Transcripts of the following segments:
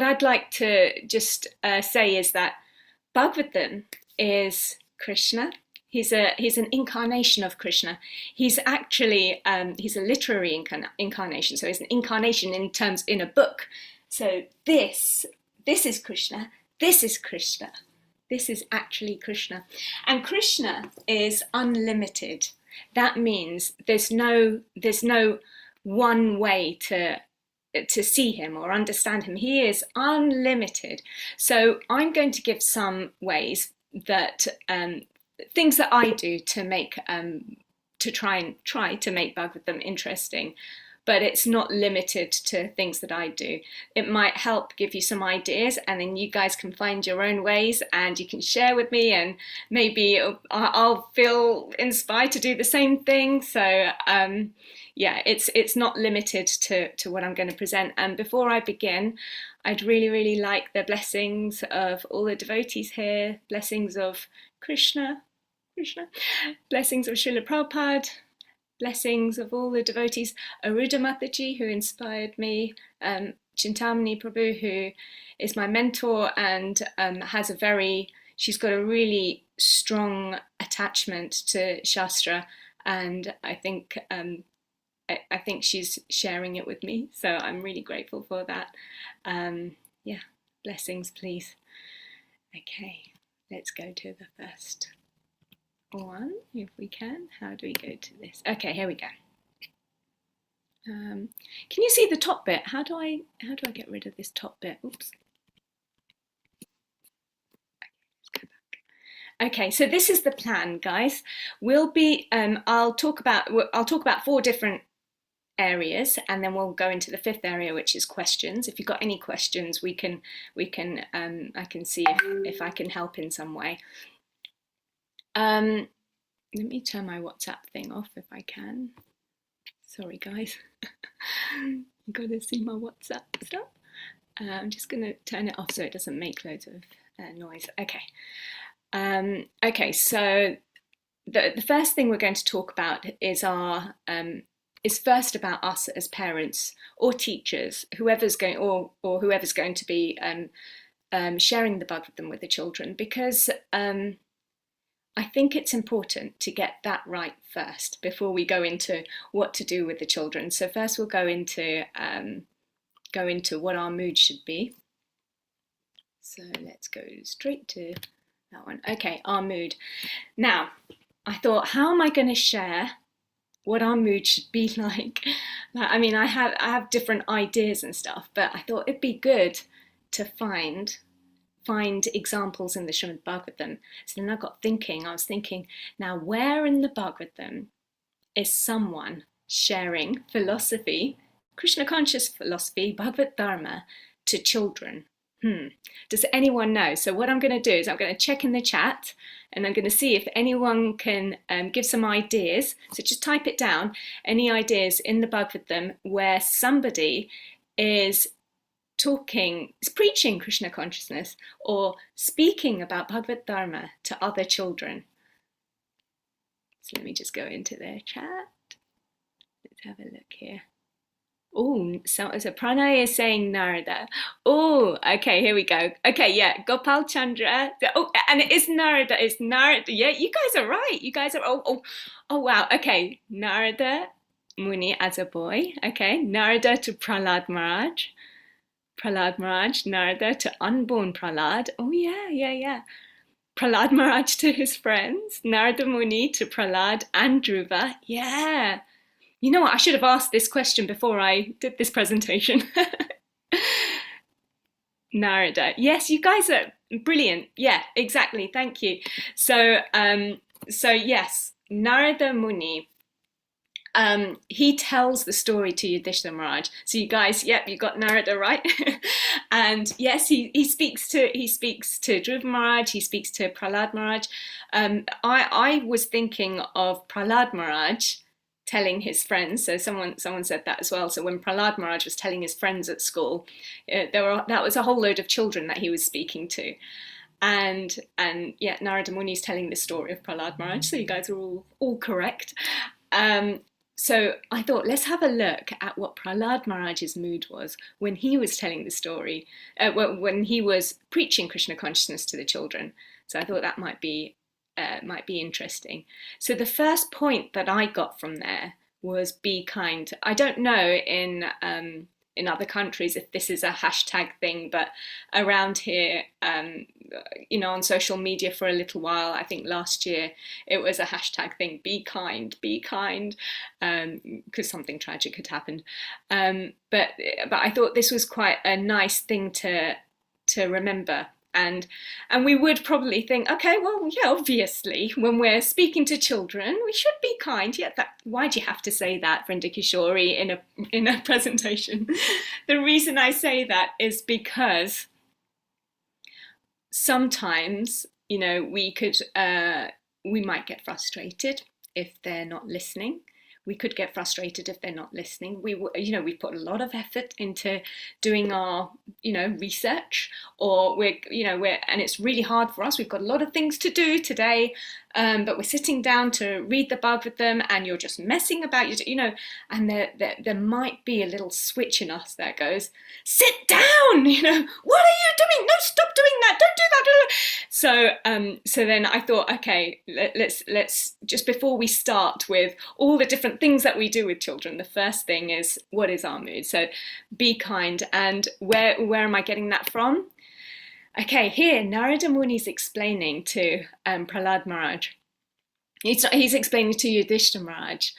I'd like to just say is that Bhagavatam is Krishna. He's an incarnation of Krishna. He's actually he's a literary incarnation. So he's an incarnation in a book. So this is Krishna. This is Krishna. This is actually Krishna. And Krishna is unlimited. That means there's no one way to see him or understand him. He is unlimited. So I'm going to give some ways that things that I do to make to try to make Bhagavatam interesting, but it's not limited to things that I do. It might help give you some ideas, and then you guys can find your own ways and you can share with me, and maybe I'll feel inspired to do the same thing. So yeah, it's not limited to what I'm going to present. And before I begin, I'd really like the blessings of all the devotees here, blessings of Krishna, blessings of Srila Prabhupada, blessings of all the devotees, Aruddha Mataji, who inspired me, Chintamani Prabhu, who is my mentor and she's got a really strong attachment to Shastra, and I think she's sharing it with me, so I'm really grateful for that. Yeah, blessings, please. Okay, let's go to the first one, if we can. How do we go to this? Okay, here we go. Can you see the top bit? How do I get rid of this top bit? Oops. Okay, let's go back. Okay, so this is the plan, guys. We'll be I'll talk about 4 different areas, and then we'll go into the 5th area, which is questions. If you've got any questions, I can see if I can help in some way. Let me turn my WhatsApp thing off if I can. Sorry, guys. You've got to see my WhatsApp stuff. I'm just going to turn it off so it doesn't make loads of noise. Okay. Okay, so the first thing we're going to talk about is first about us as parents or teachers, whoever's going to be sharing the Bhagavatam with the children, because I think it's important to get that right first before we go into what to do with the children. So first we'll go into what our mood should be. So let's go straight to that one. Okay, our mood. Now, I thought, how am I going to share what our mood should be like? I mean, I have different ideas and stuff, but I thought it'd be good to find examples in the Srimad Bhagavatam. So then I was thinking, now where in the Bhagavatam is someone sharing philosophy, Krishna conscious philosophy, Bhagavad Dharma, to children? Does anyone know? So what I'm going to do is I'm going to check in the chat, and I'm going to see if anyone can give some ideas. So just type it down, any ideas in the Bhagavatam where somebody is preaching Krishna consciousness or speaking about Bhagavad Dharma to other children. So let me just go into their chat. Let's have a look here. Oh, so Pranay is saying Narada. Oh, okay, here we go. Okay, yeah, Gopal Chandra. Oh, and it is Narada. It's Narada. Yeah, you guys are right. You guys are. Oh, wow. Okay, Narada Muni as a boy. Okay, Narada to Prahlad Maharaj. Prahlad Maharaj, Narada to unborn Prahlad. Oh, yeah. Prahlad Maharaj to his friends. Narada Muni to Prahlad and Dhruva. Yeah. You know what? I should have asked this question before I did this presentation. Narada. Yes, you guys are brilliant. Yeah, exactly. Thank you. So yes, Narada Muni. He tells the story to Yudhishthira Maharaj. So you guys, yep, you got Narada right. And yes, he speaks to Dhruva Maharaj. He speaks to Prahlad Maharaj. I was thinking of Prahlad Maharaj telling his friends. So someone said that as well. So when Prahlad Maharaj was telling his friends at school, that was a whole load of children that he was speaking to. And yeah, Narada Muni is telling the story of Prahlad Maharaj. So you guys are all correct. So I thought, let's have a look at what Prahlad Maharaj's mood was when he was telling the story, when he was preaching Krishna consciousness to the children. So I thought that might be interesting. So the first point that I got from there was be kind. I don't know in other countries if this is a hashtag thing, but around here, on social media for a little while, I think last year it was a hashtag thing, be kind, because something tragic had happened. But I thought this was quite a nice thing to remember. And we would probably think, okay, well, yeah, obviously, when we're speaking to children, we should be kind. Yeah, why do you have to say that, Vrinda Kishori, in a presentation? The reason I say that is because sometimes, we might get frustrated if they're not listening. We could get frustrated if they're not listening. We put a lot of effort into doing our, research, or and it's really hard for us. We've got a lot of things to do today, but we're sitting down to read the Bhagavatam, and you're just messing about, and there might be a little switch in us that goes, sit down, what are you doing? No, stop doing that. Don't do that. So then I thought, okay, let's just, before we start with all the different things that we do with children, the first thing is, what is our mood? So be kind. And where am I getting that from? Okay, here Narada Muni's explaining to Prahlad Maharaj. He's explaining to Yudhishthira Maharaj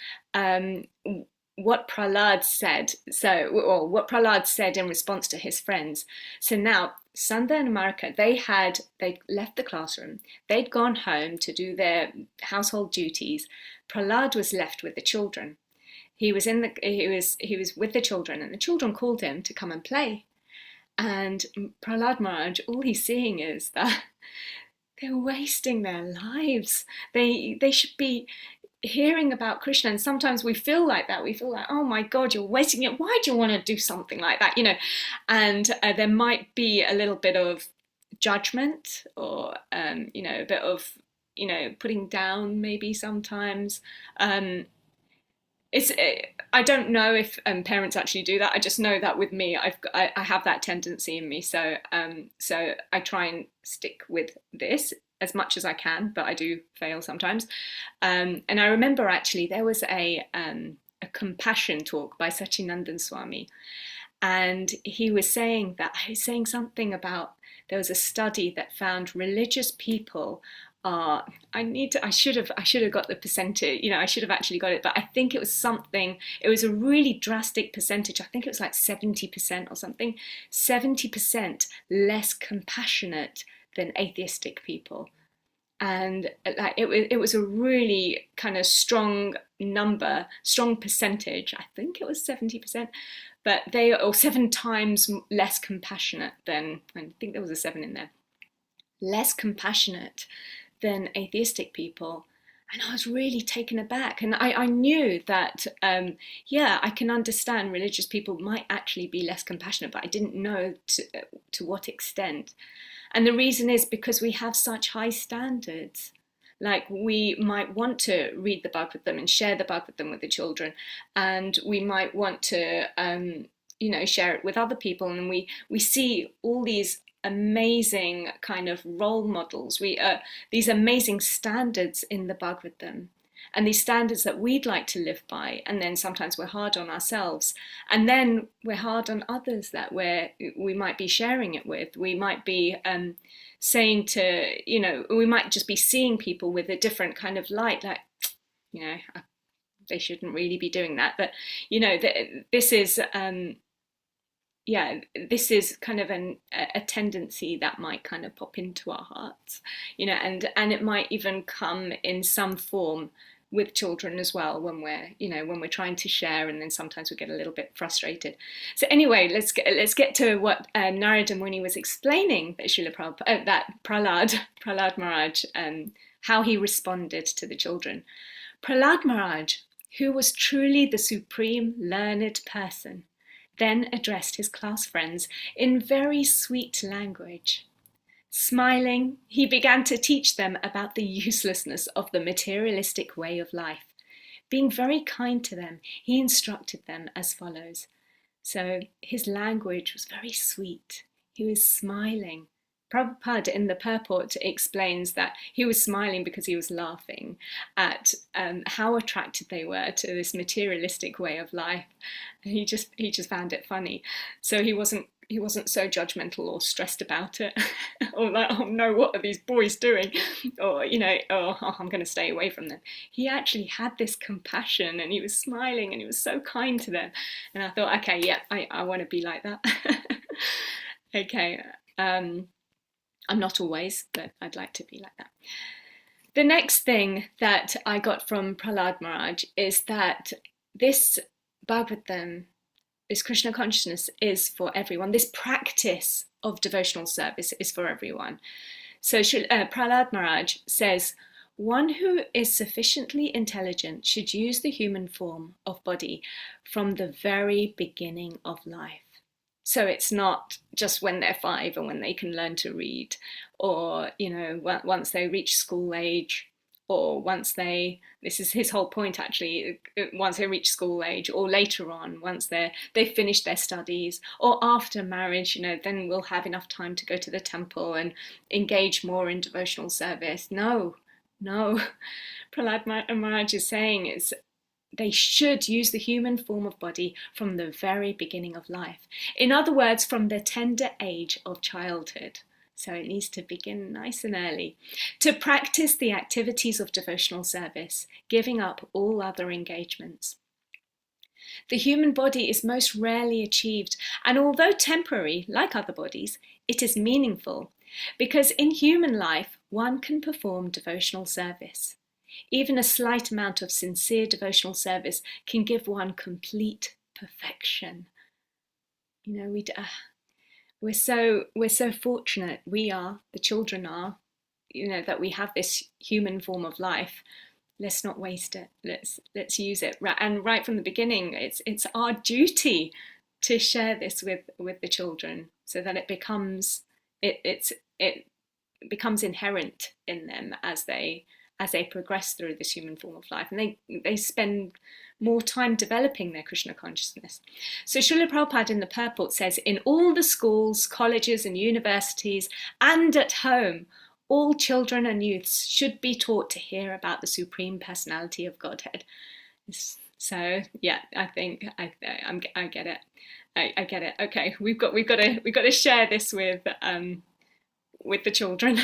what Prahlad said. What Prahlad said in response to his friends. So now Sanda and Marika, they left the classroom. They'd gone home to do their household duties. Prahlad was left with the children. He was with the children, and the children called him to come and play. And Prahlad Maharaj, all he's seeing is that they're wasting their lives. They should be hearing about Krishna, and sometimes we feel like that. We feel like, oh my God, you're wasting it. Why do you want to do something like that? And there might be a little bit of judgment, or a bit of putting down maybe sometimes. I don't know if parents actually do that. I just know that with me, I have that tendency in me. So I try and stick with this as much as I can, but I do fail sometimes. And I remember actually there was a compassion talk by Sachinandan Swami, and he was saying something about, there was a study that found religious people are, I should have got the percentage, I should have actually got it, but I think it was a really drastic percentage. I think it was like 70% or something, 70% less compassionate than atheistic people. And like it was a really kind of strong number, strong percentage. I think it was 70%, but they are 7 times less compassionate than, I think there was a 7 in there, less compassionate than atheistic people. And I was really taken aback. And I knew that, I can understand religious people might actually be less compassionate, but I didn't know to what extent. And the reason is because we have such high standards. Like, we might want to read the Bhagavatam and share the Bhagavatam with the children, and we might want to, share it with other people. And we see all these amazing kind of role models, these amazing standards in the Bhagavatam, and these standards that we'd like to live by. And then sometimes we're hard on ourselves, and then we're hard on others that we might be sharing it with. We might be saying to, we might just be seeing people with a different kind of light, like, they shouldn't really be doing that. But this is this is kind of a tendency that might kind of pop into our hearts, and it might even come in some form with children as well, when we're trying to share, and then sometimes we get a little bit frustrated. So anyway, let's get to what Narada Muni was explaining, that Prahlad Maharaj, how he responded to the children. Prahlad Maharaj, who was truly the supreme learned person, then addressed his class friends in very sweet language. Smiling, he began to teach them about the uselessness of the materialistic way of life, being very kind to them. He instructed them as follows. So his language was very sweet. He was smiling. Prabhupada in the purport explains that he was smiling because he was laughing at how attracted they were to this materialistic way of life. He just found it funny. So he wasn't so judgmental or stressed about it, or like, oh no, what are these boys doing? Or, oh, I'm going to stay away from them. He actually had this compassion, and he was smiling, and he was so kind to them. And I thought, okay, yeah, I want to be like that. Okay, I'm not always, but I'd like to be like that. The next thing that I got from Prahlad Maharaj is that this Bhagavatam, this Krishna consciousness, is for everyone. This practice of devotional service is for everyone. So Prahlad Maharaj says, one who is sufficiently intelligent should use the human form of body from the very beginning of life. So it's not just when they're 5 and when they can learn to read, or, once they reach school age, or this is his whole point actually, once they reach school age, or later on, once they've finished their studies, or after marriage, then we'll have enough time to go to the temple and engage more in devotional service. No. Prahlad Maharaj is saying is they should use the human form of body from the very beginning of life. In other words, from the tender age of childhood. So it needs to begin nice and early, to practice the activities of devotional service, giving up all other engagements. The human body is most rarely achieved, and although temporary, like other bodies, it is meaningful, because in human life, one can perform devotional service. Even a slight amount of sincere devotional service can give one complete perfection. We're so fortunate. We are, the children are, that we have this human form of life. Let's not waste it. Let's use it. And right from the beginning, it's our duty to share this with the children, so that it becomes inherent in them as they progress through this human form of life, and they spend more time developing their Krishna consciousness. So Srila Prabhupada in the purport says, in all the schools, colleges and universities, and at home, all children and youths should be taught to hear about the Supreme Personality of Godhead. So yeah, I think I get it. I get it. Okay, we've got to share this with the children.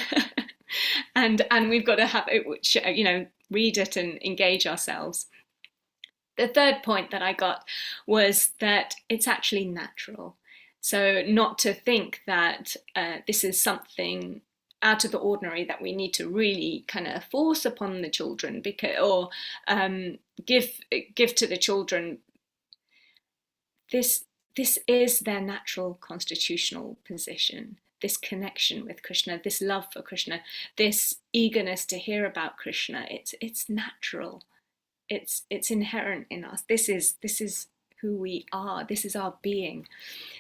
and we've got to have it, read it and engage ourselves. The third point that I got was that it's actually natural. So not to think that this is something out of the ordinary that we need to really kind of force upon the children, or give to the children. This is their natural constitutional position. This connection with Krishna, this love for Krishna, this eagerness to hear about Krishna, it's natural. It's inherent in us. This is who we are. This is our being.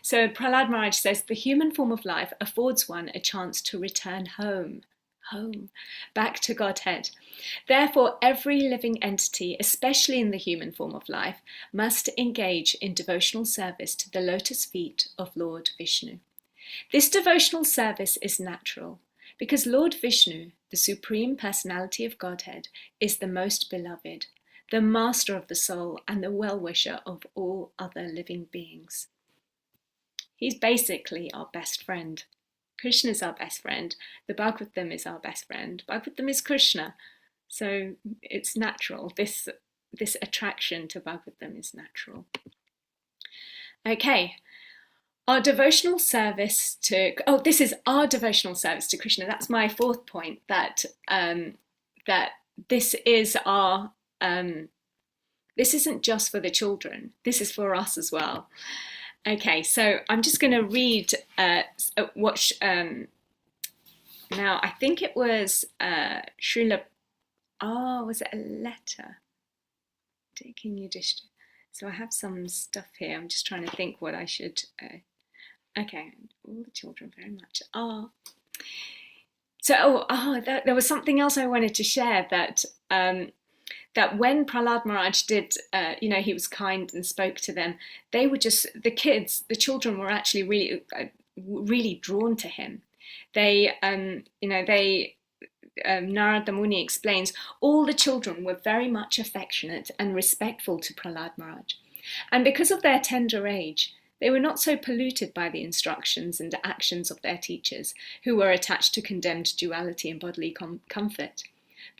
So Prahlad Maharaj says, the human form of life affords one a chance to return home, back to Godhead. Therefore, every living entity, especially in the human form of life, must engage in devotional service to the lotus feet of Lord Vishnu. This devotional service is natural because Lord Vishnu, the Supreme Personality of Godhead, is the most beloved, the master of the soul and the well-wisher of all other living beings. He's basically our best friend. Krishna is our best friend. The Bhagavatam is our best friend. Bhagavatam is Krishna. So it's natural. This attraction to Bhagavatam is natural. Okay. Our devotional service this is our devotional service to Krishna. That's my fourth point, that this is our, this isn't just for the children, this is for us as well. Okay, so I'm just going to read what, now I think it was Srila, was it a letter? Taking you dish. So I have some stuff here. I'm just trying to think what I should, okay, all the children very much. There was something else I wanted to share, that that when Prahlad Maharaj did, he was kind and spoke to them, they were just, the children were actually really drawn to him. Narada Muni explains, all the children were very much affectionate and respectful to Prahlad Maharaj. And because of their tender age, they were not so polluted by the instructions and actions of their teachers, who were attached to condemned duality and bodily comfort.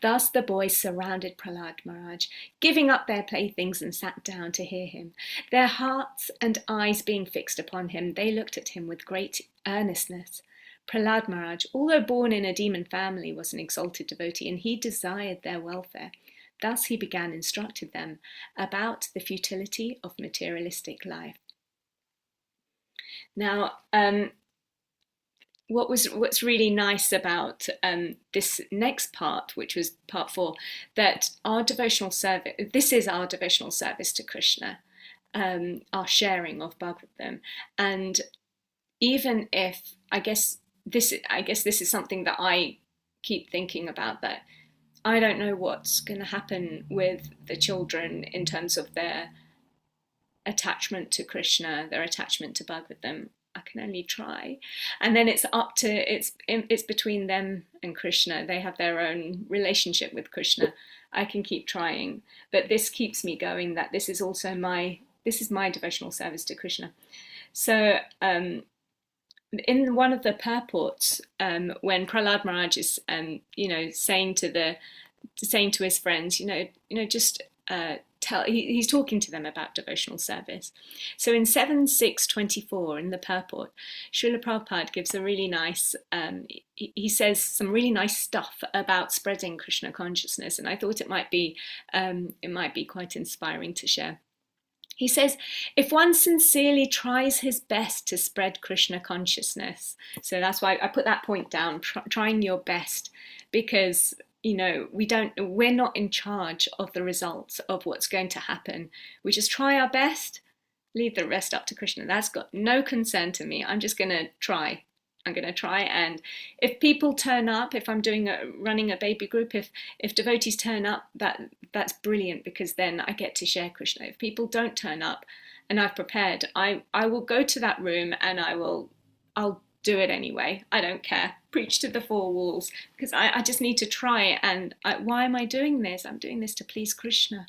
Thus the boys surrounded Prahlad Maharaj, giving up their playthings and sat down to hear him. Their hearts and eyes being fixed upon him, they looked at him with great earnestness. Prahlad Maharaj, although born in a demon family, was an exalted devotee, and he desired their welfare. Thus he began instructing them about the futility of materialistic life. Now, what's really nice about this next part, which was part 4, that our devotional service, this is our devotional service to Krishna, our sharing of Bhagavatam, and even if I guess this is something that I keep thinking about, that I don't know what's going to happen with the children in terms of their attachment to Krishna, their attachment to Bhagavatam. I can only try, and then it's between them and Krishna. They have their own relationship with Krishna. I can keep trying, but this keeps me going, that this is also my devotional service to Krishna. So in one of the purports, when Prahlad Maharaj is saying to his friends, he's talking to them about devotional service. So in 7.6.24 in the purport, Srila Prabhupada gives a really nice, he says some really nice stuff about spreading Krishna consciousness, and I thought it might be quite inspiring to share. He says, if one sincerely tries his best to spread Krishna consciousness, so that's why I put that point down, trying your best, because we're not in charge of the results of what's going to happen. We just try our best, leave the rest up to Krishna. That's got no concern to me. I'm just going to try. I'm going to try, and if people turn up, if I'm running a baby group, if devotees turn up, that's brilliant, because then I get to share Krishna. If people don't turn up and I've prepared, I will go to that room and I'll do it anyway. I don't care. Preach to the four walls, because I just need to try. And why am I doing this? I'm doing this to please Krishna.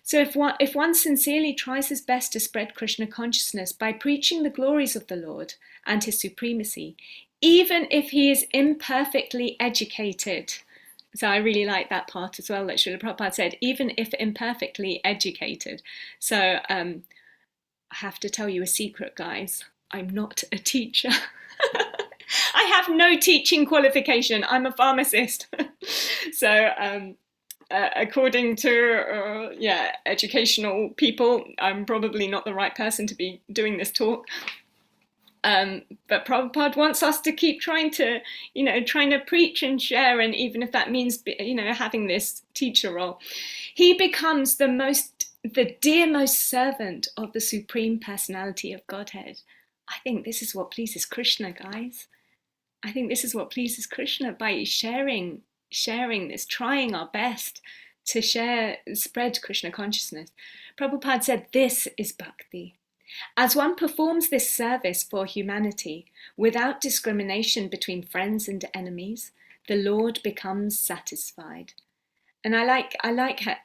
So if one sincerely tries his best to spread Krishna consciousness by preaching the glories of the Lord and his supremacy, even if he is imperfectly educated. So I really like that part as well, that Srila Prabhupada said, even if imperfectly educated. So I have to tell you a secret, guys. I'm not a teacher. I have no teaching qualification. I'm a pharmacist. So according to educational people, I'm probably not the right person to be doing this talk. But Prabhupada wants us to keep trying to preach and share, and even if that means, having this teacher role, he becomes the dearmost servant of the Supreme Personality of Godhead. I think this is what pleases Krishna, guys. I think this is what pleases Krishna, by sharing this, trying our best to spread Krishna consciousness. Prabhupada said, this is bhakti. As one performs this service for humanity without discrimination between friends and enemies, the Lord becomes satisfied. And I like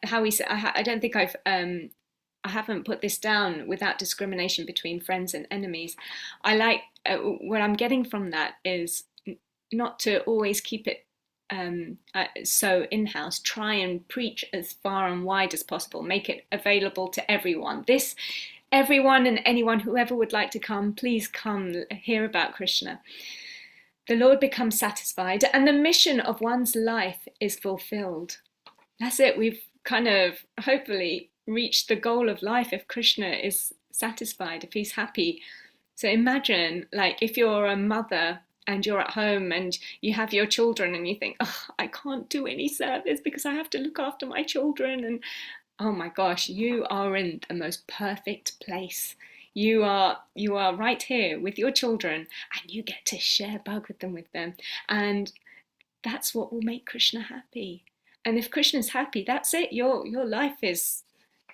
how he said, I don't think I haven't put this down, without discrimination between friends and enemies. I like what I'm getting from that is not to always keep it so in-house. Try and preach as far and wide as possible. Make it available to everyone. Everyone and anyone, whoever would like to come, please come hear about Krishna. The Lord becomes satisfied, and the mission of one's life is fulfilled. That's it. We've kind of hopefully reached the goal of life if Krishna is satisfied, if he's happy. So imagine, like, if you're a mother and you're at home and you have your children and you think, oh, I can't do any service because I have to look after my children. And oh my gosh, you are in the most perfect place. You are right here with your children, and you get to share Bhagavatam with them. And that's what will make Krishna happy. And if Krishna's happy, that's it. Your life is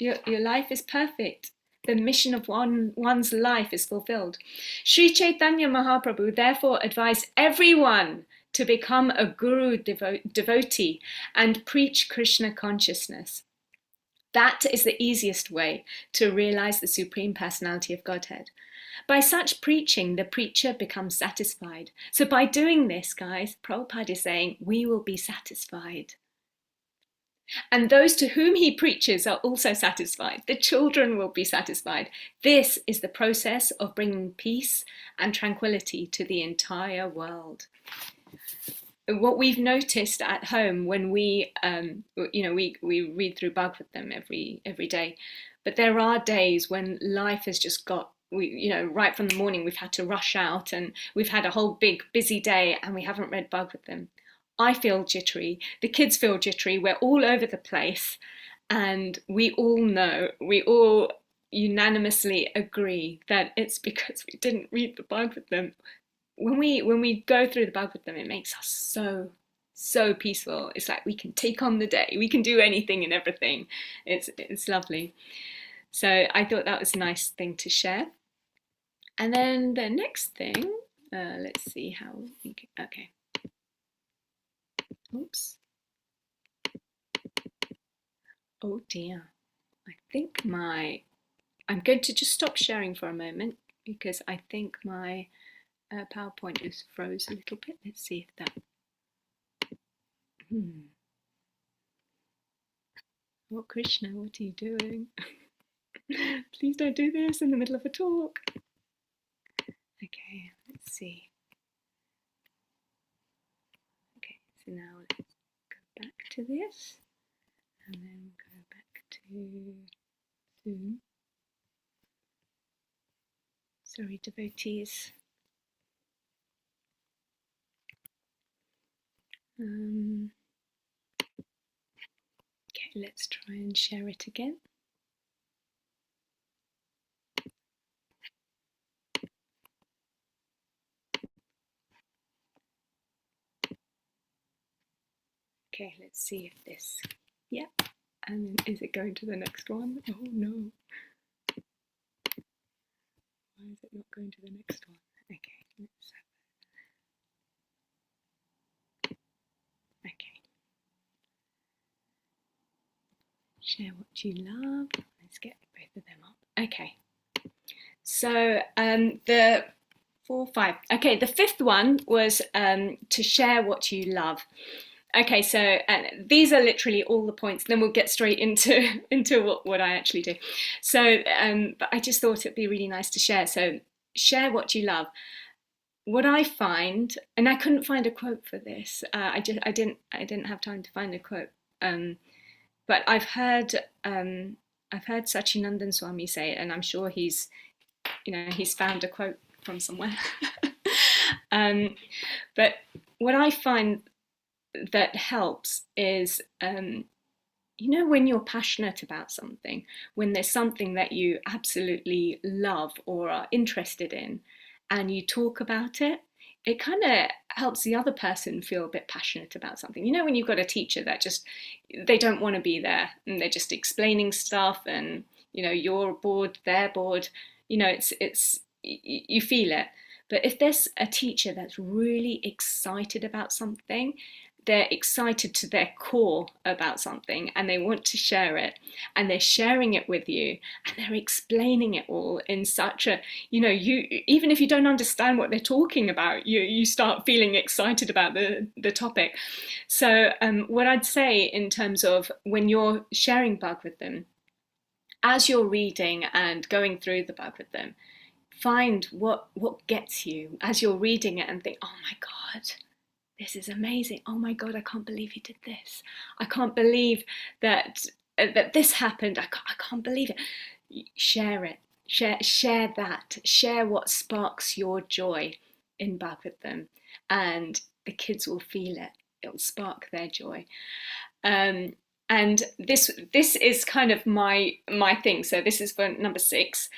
perfect. The mission of one's life is fulfilled. Sri Chaitanya Mahaprabhu therefore advised everyone to become a guru devotee and preach Krishna consciousness. That is the easiest way to realize the Supreme Personality of Godhead. By such preaching, the preacher becomes satisfied. So by doing this, guys, Prabhupada is saying, we will be satisfied. And those to whom he preaches are also satisfied. The children will be satisfied. This is the process of bringing peace and tranquility to the entire world. What we've noticed at home when we read through Bhagavatam every day, but there are days when life has just got, right from the morning we've had to rush out and we've had a whole big busy day and we haven't read Bhagavatam. I feel jittery, the kids feel jittery, we're all over the place, and we all unanimously agree that it's because we didn't read the Bhagavatam. When we go through the Bhagavatam, it makes us so peaceful. It's like we can take on the day, we can do anything and everything. It's lovely. So I thought that was a nice thing to share. And then the next thing, let's see how we can, okay. Oops. Oh dear. I think I'm going to just stop sharing for a moment because I think my PowerPoint just froze a little bit. Let's see if that. Oh Krishna, what are you doing? Please don't do this in the middle of a talk. Okay, let's see. Okay, so now let's go back to this and then go back to Zoom. Sorry, devotees. Okay, let's try and share it again. Okay, let's see if this, yeah, and then is it going to the next one? Oh no. Why is it not going to the next one? Okay, let's have okay. Share what you love. Let's get both of them up. Okay. So the 4, 5. Okay, the fifth one was to share what you love. Okay, so these are literally all the points. Then we'll get straight into what I actually do. So, but I just thought it'd be really nice to share. So, share what you love. What I find, and I couldn't find a quote for this. I didn't have time to find a quote. But I've heard Sachinandan Swami say it, and I'm sure he's found a quote from somewhere. But what I find that helps is, when you're passionate about something, when there's something that you absolutely love or are interested in, and you talk about it, it kind of helps the other person feel a bit passionate about something. When you've got a teacher that they don't want to be there and they're just explaining stuff and, you're bored, they're bored, it's you feel it. But if there's a teacher that's really excited about something, they're excited to their core about something and they want to share it, and they're sharing it with you and they're explaining it all in such a, you even if you don't understand what they're talking about, you start feeling excited about the topic. So what I'd say in terms of when you're sharing Bhagavatam, as you're reading and going through the Bhagavatam, find what gets you as you're reading it and think, oh my God, this is amazing. Oh my God, I can't believe he did this. I can't believe that this happened. I can't believe it. Share it. Share that. Share what sparks your joy in Bhagavatam, and the kids will feel it. It'll spark their joy. And this is kind of my thing. So this is for number 6.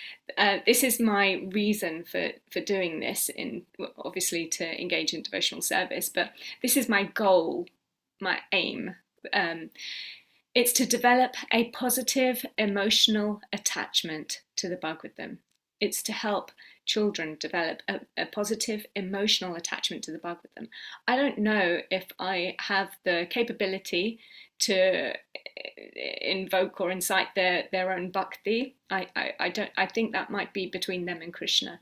This is my reason for doing this, obviously to engage in devotional service, but this is my goal, my aim it's to develop a positive emotional attachment to the Bhagavatam. It's to help children develop a positive emotional attachment to the Bhagavatam. I don't know if I have the capability to invoke or incite their own bhakti. I think that might be between them and Krishna.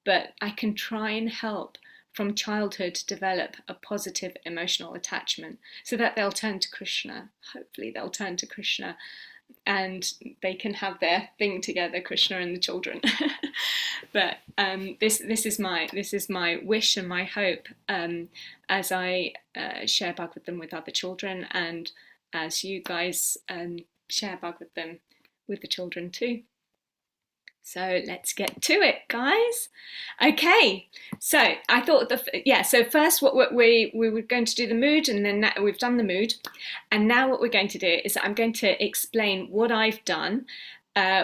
But I can try and help from childhood to develop a positive emotional attachment so that they'll turn to Krishna. Hopefully they'll turn to Krishna and they can have their thing together, Krishna and the children. But this is my wish and my hope as I share Bhagavatam with other children, and as you guys share Bhagavatam with the children too. So let's get to it, guys. Okay, so I thought so first what we were going to do the mood, and then we've done the mood, and now what we're going to do is I'm going to explain what I've done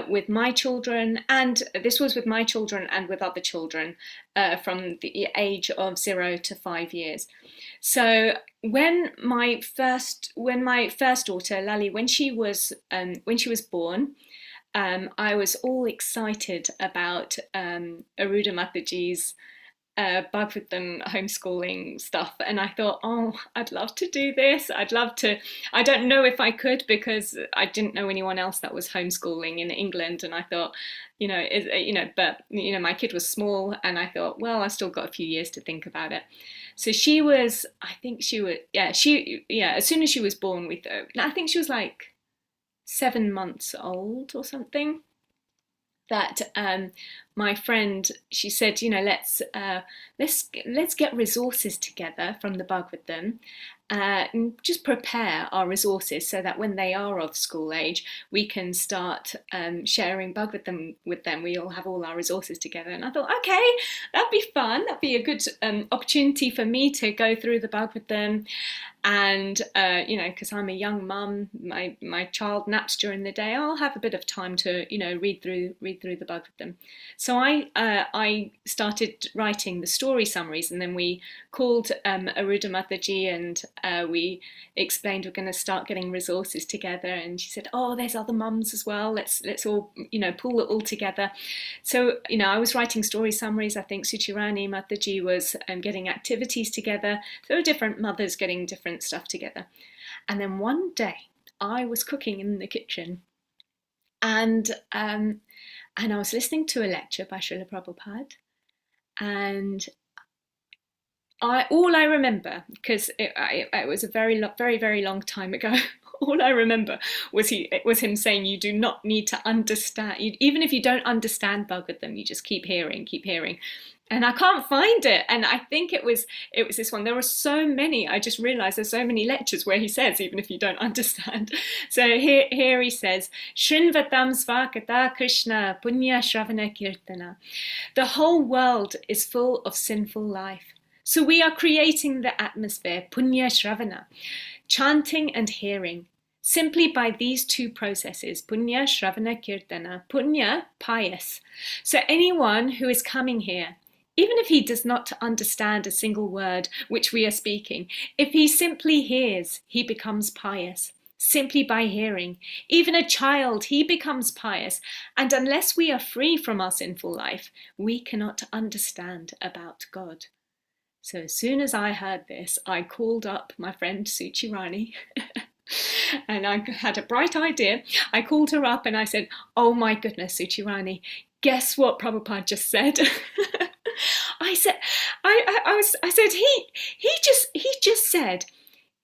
with my children, and this was with my children and with other children from the age of 0 to 5 years. So when my first daughter Lali, when she was born, I was all excited about Aruddha Mataji's Bhagavatam homeschooling stuff, and I thought, oh, I'd love to do this. I'd love to. I don't know if I could because I didn't know anyone else that was homeschooling in England, and I thought, but my kid was small, and I thought, well, I've still got a few years to think about it. So as soon as she was born, I think she was like 7 months old or something, that my friend, she said, let's get resources together from the Bhagavatam, and just prepare our resources so that when they are of school age, we can start sharing Bhagavatam with them. We all have all our resources together. And I thought, okay, that'd be fun. That'd be a good opportunity for me to go through the Bhagavatam. And, because I'm a young mum, my child naps during the day, I'll have a bit of time to, read through the Bhagavatam. So I started writing the story summaries, and then we called Aruddha Mataji, and we explained we're going to start getting resources together. And she said, oh, there's other mums as well. Let's all, pull it all together. So, I was writing story summaries. I think Suchirani Mataji was getting activities together. There were different mothers getting different stuff together. And then one day I was cooking in the kitchen, and I was listening to a lecture by Srila Prabhupada, and all I remember, because it was a very, very long time ago, all I remember was him saying, you do not need to understand, even if you don't understand Bhagavatam, you just keep hearing. And I can't find it. And I think it was this one. There are so many. I just realized there's so many lectures where he says, even if you don't understand. So here he says, Shrinvatam svakata Krishna punya shravana kirtana. The whole world is full of sinful life. So we are creating the atmosphere, punya shravana, chanting and hearing. Simply by these two processes, punya shravana kirtana, punya, pious. So anyone who is coming here, even if he does not understand a single word which we are speaking, if he simply hears, he becomes pious. Simply by hearing. Even a child, he becomes pious. And unless we are free from our sinful life, we cannot understand about God. So as soon as I heard this, I called up my friend Suchirani and I had a bright idea. I called her up and I said, oh my goodness, Suchirani, guess what Prabhupada just said? I said he just said,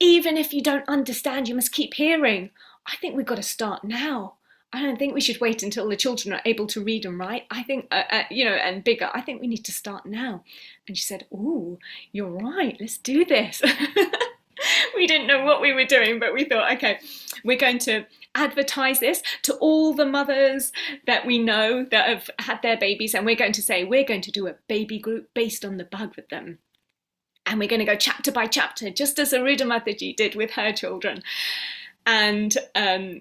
even if you don't understand, you must keep hearing. I think we've got to start now. I don't think we should wait until the children are able to read and write. I think, and bigger. I think we need to start now. And she said, "Oh, you're right. Let's do this." We didn't know what we were doing, but we thought, okay, we're going to advertise this to all the mothers that we know that have had their babies, and we're going to say we're going to do a baby group based on the Bhagavatam, and we're going to go chapter by chapter, just as Aruddha Mataji did with her children. And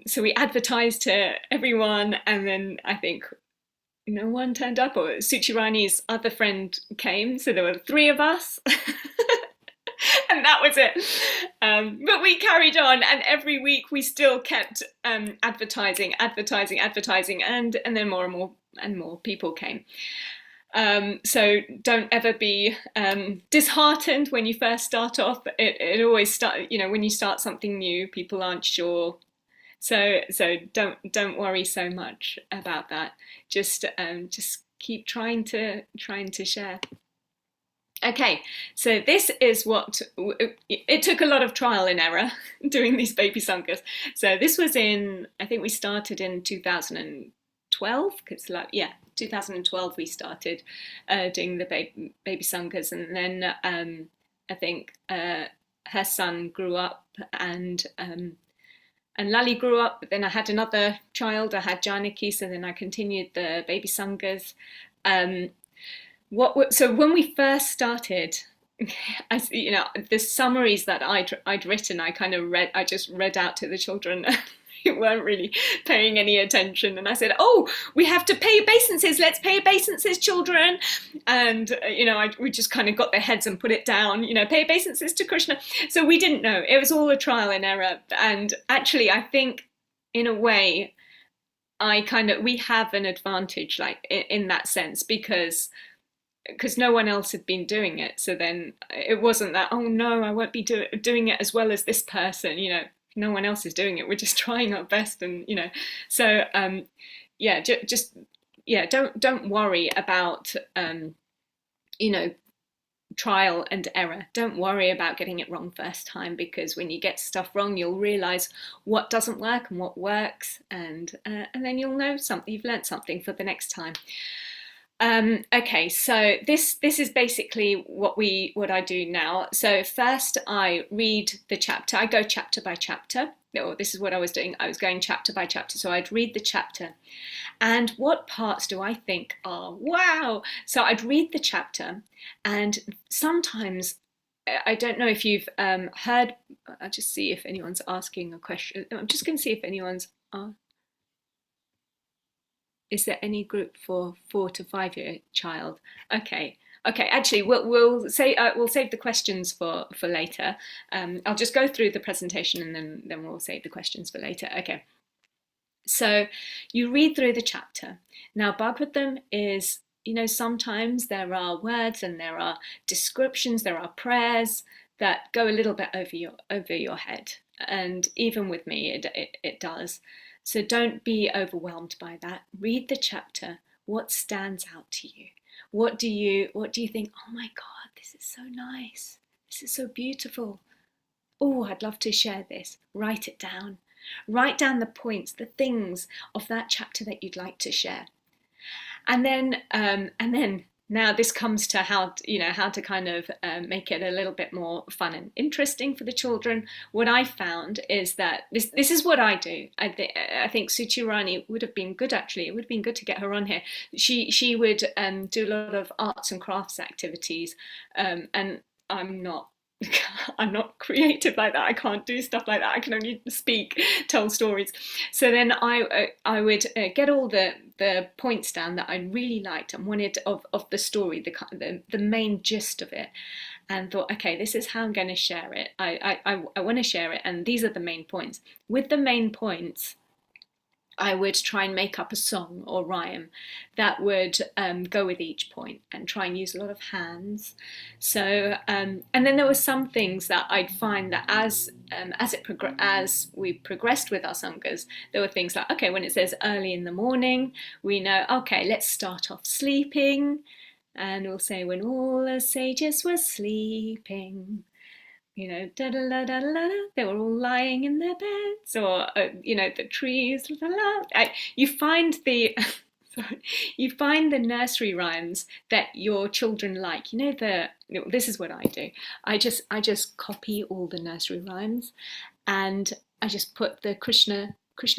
so we advertised to everyone, and then I think no one turned up, or Suchirani's other friend came, so there were 3 of us. And that was it. But we carried on, and every week we still kept advertising, and then more and more people came. So don't ever be disheartened when you first start off. It always start, when you start something new, people aren't sure. So don't worry so much about that. Just keep trying to share. Okay, so this is what it took a lot of trial and error doing these baby sanghas. So this was I think we started in 2012, because 2012 we started doing the baby sanghas, and then I think her son grew up, and Lali grew up. But then I had another child. I had Janaki, so then I continued the baby sanghas. So when we first started, the summaries that I'd written, I just read out to the children. They weren't really paying any attention, and I said, "Oh, we have to pay obeisances. Let's pay obeisances, children." And we just kind of got their heads and put it down. Pay obeisances to Krishna. So we didn't know. It was all a trial and error. And actually, I think, in a way, we have an advantage, like in that sense, because no one else had been doing it. So then it wasn't that, oh no, I won't be doing it as well as this person. No one else is doing it. We're just trying our best, and so don't worry about trial and error. Don't worry about getting it wrong first time, because when you get stuff wrong, you'll realize what doesn't work and what works, and then you'll know something. You've learnt something for the next time. Okay, so this is basically what I do now. So first I read the chapter. I go chapter by chapter. Or this is what I was doing. I was going chapter by chapter. So I'd read the chapter, and what parts do I think are wow? So I'd read the chapter, and sometimes, I don't know if you've heard. I'll just see if anyone's asking a question. I'm just going to see if anyone's. Is there any group for 4 to 5 year child? Okay. Actually, we'll save the questions for later. I'll just go through the presentation, and then we'll save the questions for later. Okay. So you read through the chapter. Now, Bhagavatam is, sometimes there are words and there are descriptions, there are prayers that go a little bit over your head, and even with me, it does. So don't be overwhelmed by that. Read the chapter. What stands out to you? What do you think? Oh my God, this is so nice. This is so beautiful. Oh, I'd love to share this. Write it down. Write down the points, the things of that chapter that you'd like to share. And then now this comes to how to kind of make it a little bit more fun and interesting for the children. What I found is that this is what I do. I think Suchi Rani would have been good, actually. It would have been good to get her on here. She would do a lot of arts and crafts activities, and I'm not creative like that. I can't do stuff like that. I can only speak, tell stories. So then I would get all the points down that I really liked and wanted of the story, the main gist of it, and thought, okay, this is how I'm going to share it. I want to share it, and these are the main points. With the main points, I would try and make up a song or rhyme that would go with each point, and try and use a lot of hands. So, and then there were some things that I'd find that as we progressed with our sanghas, there were things like, okay, when it says early in the morning, we know, okay, let's start off sleeping, and we'll say when all the sages were sleeping. Da da da da da, they were all lying in their beds, or the trees. La, la. You find the nursery rhymes that your children like. This is what I do. I just copy all the nursery rhymes, and I just put the Krishna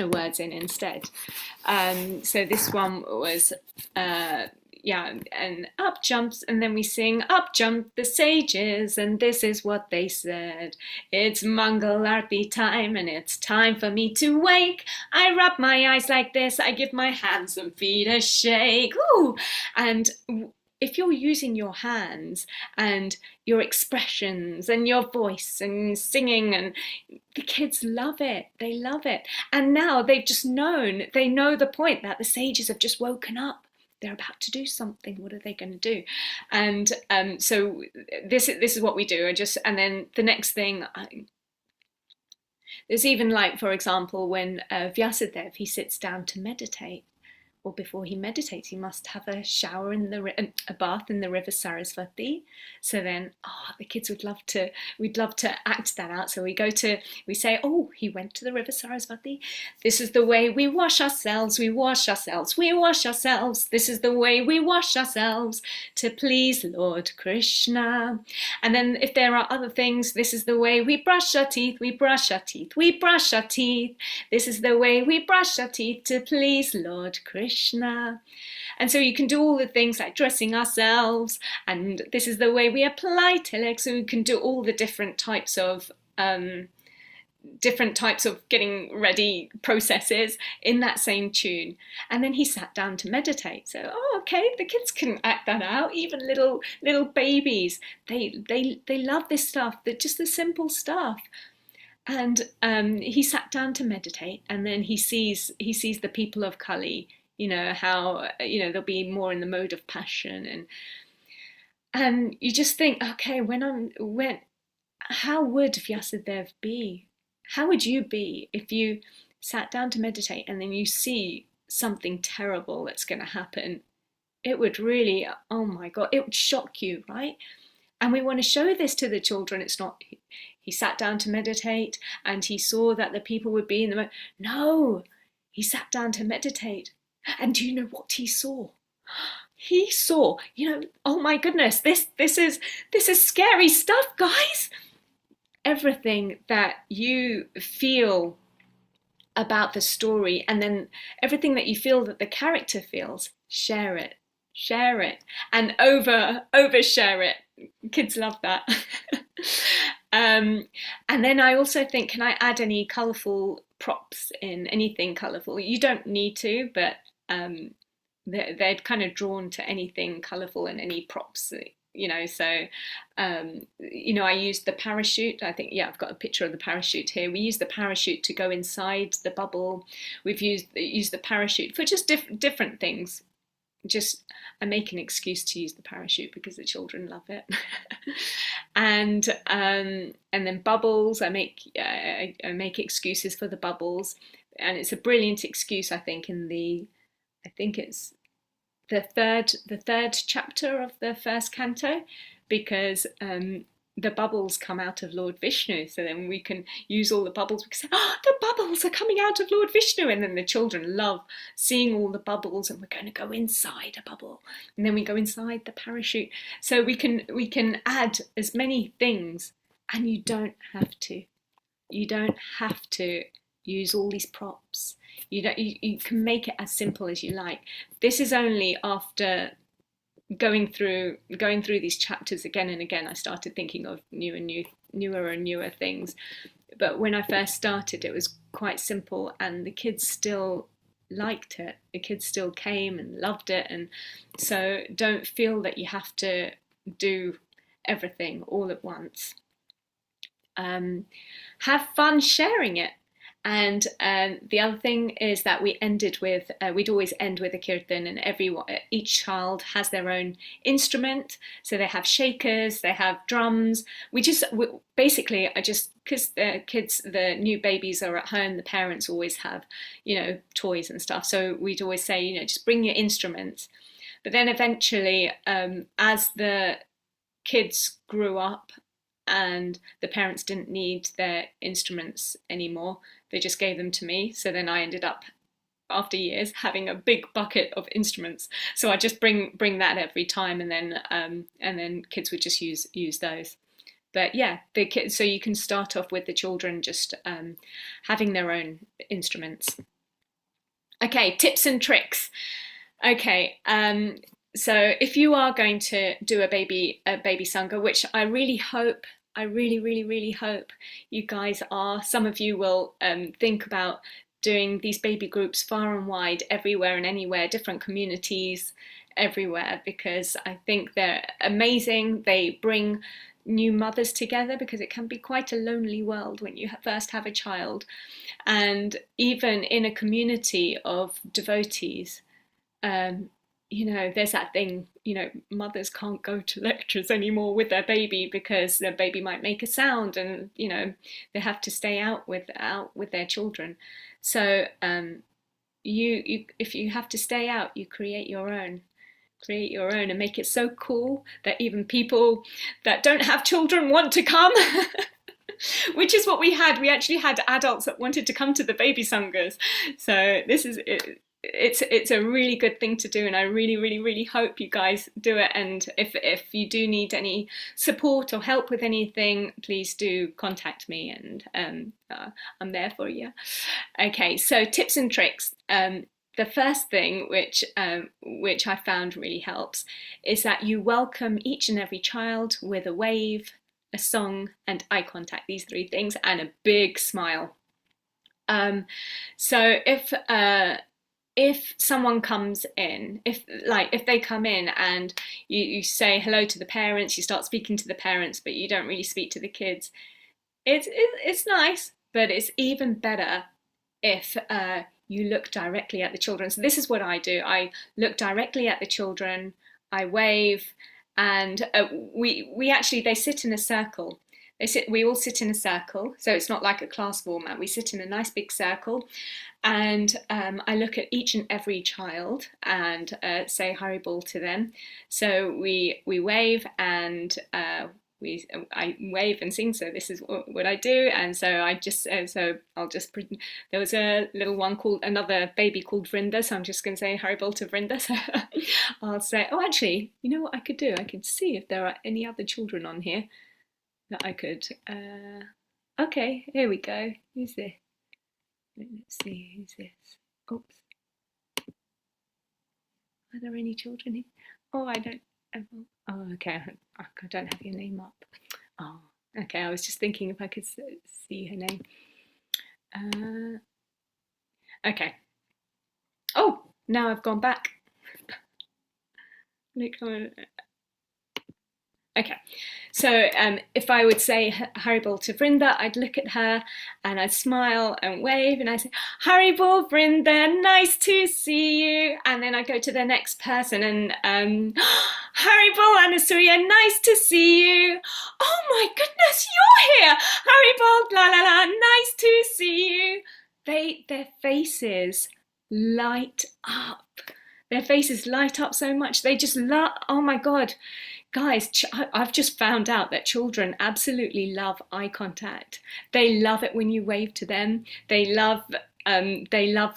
words in instead. So this one was. And up jumps, and then we sing, up jumped the sages, and this is what they said. It's Mangal Arti time, and it's time for me to wake. I rub my eyes like this, I give my hands and feet a shake. Ooh! And if you're using your hands and your expressions and your voice and singing, and the kids love it, they love it. And now they've just known, they know the point that the sages have just woken up. They're about to do something. What are they going to do? And so this is what we do. And then the next thing, there's even, like, for example, when Vyasadeva, he sits down to meditate, or before he meditates, he must have a shower in a bath in the river Sarasvati. So then, the kids we'd love to act that out. So we say, oh, he went to the river Sarasvati. This is the way we wash ourselves, we wash ourselves, we wash ourselves. This is the way we wash ourselves to please Lord Krishna. And then if there are other things, this is the way we brush our teeth, we brush our teeth, we brush our teeth. This is the way we brush our teeth to please Lord Krishna. And so you can do all the things like dressing ourselves, and this is the way we apply tilak. So we can do all the different types of getting ready processes in that same tune. And then he sat down to meditate. So okay, the kids can act that out. Even little babies, they love this stuff. They're just the simple stuff. And he sat down to meditate, and then he sees the people of Kali. How they'll be more in the mode of passion, and you just think, okay, how would Vyasadeva be? How would you be if you sat down to meditate and then you see something terrible that's going to happen? It would really, oh my God, it would shock you, right? And we want to show this to the children. It's not, he sat down to meditate and he saw that the people would be in the mode. No, he sat down to meditate. And do you know what he saw? He saw, oh my goodness, this is scary stuff, guys. Everything that you feel about the story, and then everything that you feel that the character feels, share it, and overshare it. Kids love that. And then I also think, can I add any colourful props in? Anything colourful? You don't need to, but they're kind of drawn to anything colourful and any props, so I used the parachute. I think, I've got a picture of the parachute here. We use the parachute to go inside the bubble. We've used the parachute for just different things. I make an excuse to use the parachute because the children love it. And then bubbles, I make excuses for the bubbles, and it's a brilliant excuse, I think, I think it's the third chapter of the first canto, because the bubbles come out of Lord Vishnu. So then we can use all the bubbles. We can say, the bubbles are coming out of Lord Vishnu. And then the children love seeing all the bubbles, and we're going to go inside a bubble. And then we go inside the parachute. So we can add as many things, and you don't have to use all these props. You can make it as simple as you like. This is only after going through these chapters again and again, I started thinking of newer and newer things. But when I first started, it was quite simple, and the kids still liked it. The kids still came and loved it. And so don't feel that you have to do everything all at once. Have fun sharing it. And the other thing is that we'd always end with a kirtan, and each child has their own instrument. So they have shakers, they have drums. Because the new babies are at home, the parents always have, toys and stuff. So we'd always say, just bring your instruments. But then eventually, as the kids grew up and the parents didn't need their instruments anymore, they just gave them to me. So then I ended up, after years, having a big bucket of instruments. So I just bring that every time, and then kids would just use those. But yeah, the kids. So you can start off with the children just having their own instruments. Okay, tips and tricks. Okay, so if you are going to do a baby sangha, which I really hope, I really hope you guys are. Some of you will think about doing these baby groups far and wide, everywhere and anywhere, different communities, everywhere, because I think they're amazing. They bring new mothers together, because it can be quite a lonely world when you first have a child. And even in a community of devotees, um, there's that thing, mothers can't go to lectures anymore with their baby because their baby might make a sound, and they have to stay out with their children. So you if you have to stay out, you create your own, and make it so cool that even people that don't have children want to come. Which is what we had. We actually had adults that wanted to come to the baby sangas. So this is it. It's a really good thing to do, and I really, really, really hope you guys do it. And if you do need any support or help with anything, please do contact me, and I'm there for you. Okay, so tips and tricks. The first thing which I found really helps is that you welcome each and every child with a wave, a song, and eye contact. These three things, and a big smile. So if someone comes in, if they come in and you say hello to the parents, you start speaking to the parents, but you don't really speak to the kids, it's nice, but it's even better if you look directly at the children. So this is what I do. I look directly at the children, I wave, and they sit in a circle. We all sit in a circle, so it's not like a class format. We sit in a nice big circle, and I look at each and every child and say Haribol to them. So we wave, and I wave and sing. So this is what I do, and so I'll just there was a little one another baby called Vrinda, so I'm just going to say Haribol to Vrinda. So I'll say, oh, actually, you know what I could do? I could see if there are any other children on here that I could. Okay, here we go. Who's this? Let's see, who's this? Oops. Are there any children here? Oh, I don't. Oh, okay. I don't have your name up. Oh, okay. I was just thinking if I could see her name. Okay. Oh, now I've gone back. Okay, so if I would say Haribol to Vrinda, I'd look at her and I'd smile and wave, and I'd say, Haribol, Vrinda, nice to see you. And then I go to the next person and Haribol, Anasuya, nice to see you. Oh my goodness, you're here. Haribol, la la la, nice to see you. Their faces light up. Their faces light up so much. They just love, oh my God. Guys, I've just found out that children absolutely love eye contact. They love it when you wave to them. They love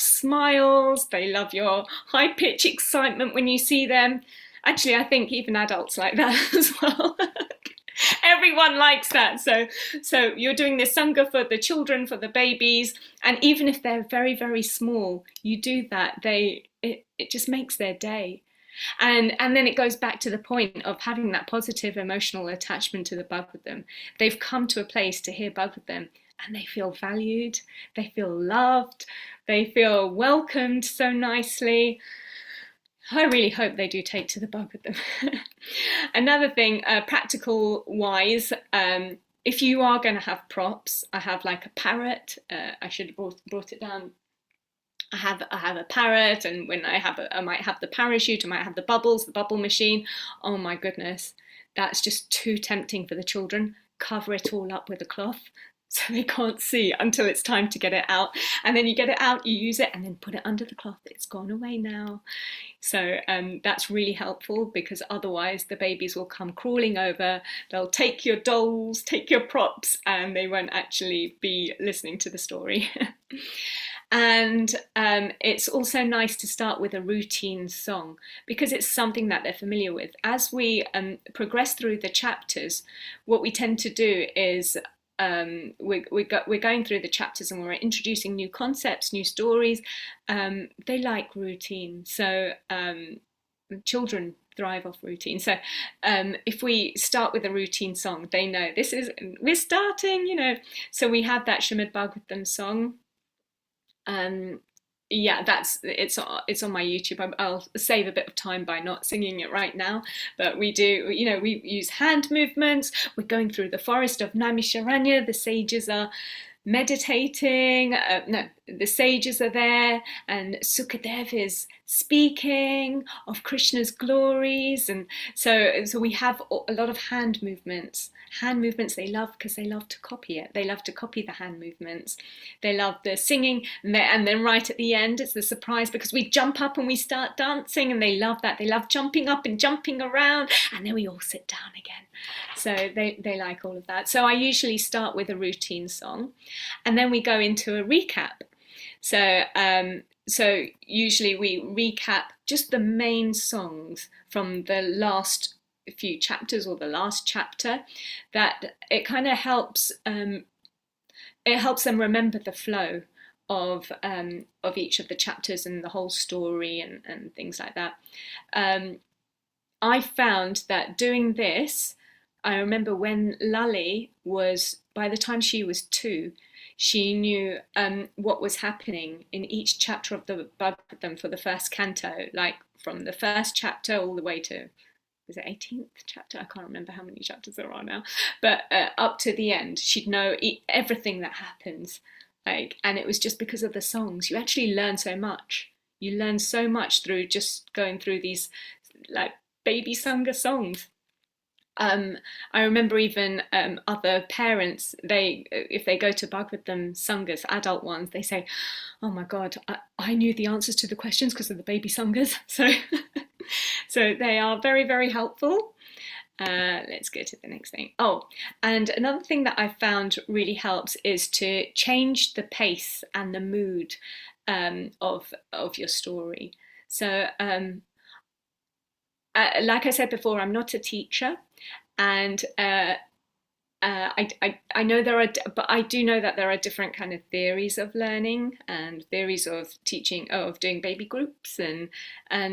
smiles. They love your high-pitched excitement when you see them. Actually, I think even adults like that as well. Everyone likes that. So you're doing this sangha for the children, for the babies, and even if they're very, very small, you do that. It just makes their day. And then it goes back to the point of having that positive emotional attachment to the Bhagavatam. They've come to a place to hear Bhagavatam, and they feel valued, they feel loved, they feel welcomed so nicely. I really hope they do take to the Bhagavatam. Another thing, practical wise, if you are going to have props, I have like a parrot. I should have brought it down. I have a parrot, and when I might have the parachute, I might have the bubbles, the bubble machine. Oh my goodness, that's just too tempting for the children. Cover it all up with a cloth so they can't see until it's time to get it out. And then you get it out, you use it, and then put it under the cloth. It's gone away now. So that's really helpful, because otherwise the babies will come crawling over. They'll take your dolls, take your props, and they won't actually be listening to the story. And it's also nice to start with a routine song, because it's something that they're familiar with. As we progress through the chapters, what we tend to do is we're going through the chapters and we're introducing new concepts, new stories. They like routine, so children thrive off routine. So if we start with a routine song, they know we're starting, So we have that Srimad Bhagavatam song. yeah, it's on my YouTube. I'll save a bit of time by not singing it right now, but we do, we use hand movements. We're going through the forest of Naimisharanya. The sages are meditating. No, the sages are there, and Sukadev is speaking of Krishna's glories, and so we have a lot of hand movements. Hand movements they love because they love to copy it. They love to copy the hand movements. They love the singing, and then right at the end it's the surprise because we jump up and we start dancing, and they love that. They love jumping up and jumping around, and then we all sit down again. So they like all of that. So I usually start with a routine song, and then we go into a recap. So usually we recap just the main songs from the last few chapters or the last chapter. That it kind of helps. It helps them remember the flow of each of the chapters and the whole story and things like that. I found that doing this, I remember when Lali was, by the time she was 2, she knew what was happening in each chapter of the Bhagavatam for the first canto, like from the first chapter all the way to, was it 18th chapter? I can't remember how many chapters there are now, but up to the end, she'd know everything that happens. And it was just because of the songs. You actually learn so much. You learn so much through just going through these like baby Sangas songs. I remember even other parents, if they go to Bhagavatam Sangas, adult ones, they say, "Oh my God, I knew the answers to the questions because of the baby Sangas." So, so they are very, very helpful. Let's go to the next thing. Oh, and another thing that I found really helps is to change the pace and the mood of your story. So, like I said before, I'm not a teacher, and I know but I do know that there are different kind of theories of learning and theories of teaching, of doing baby groups, and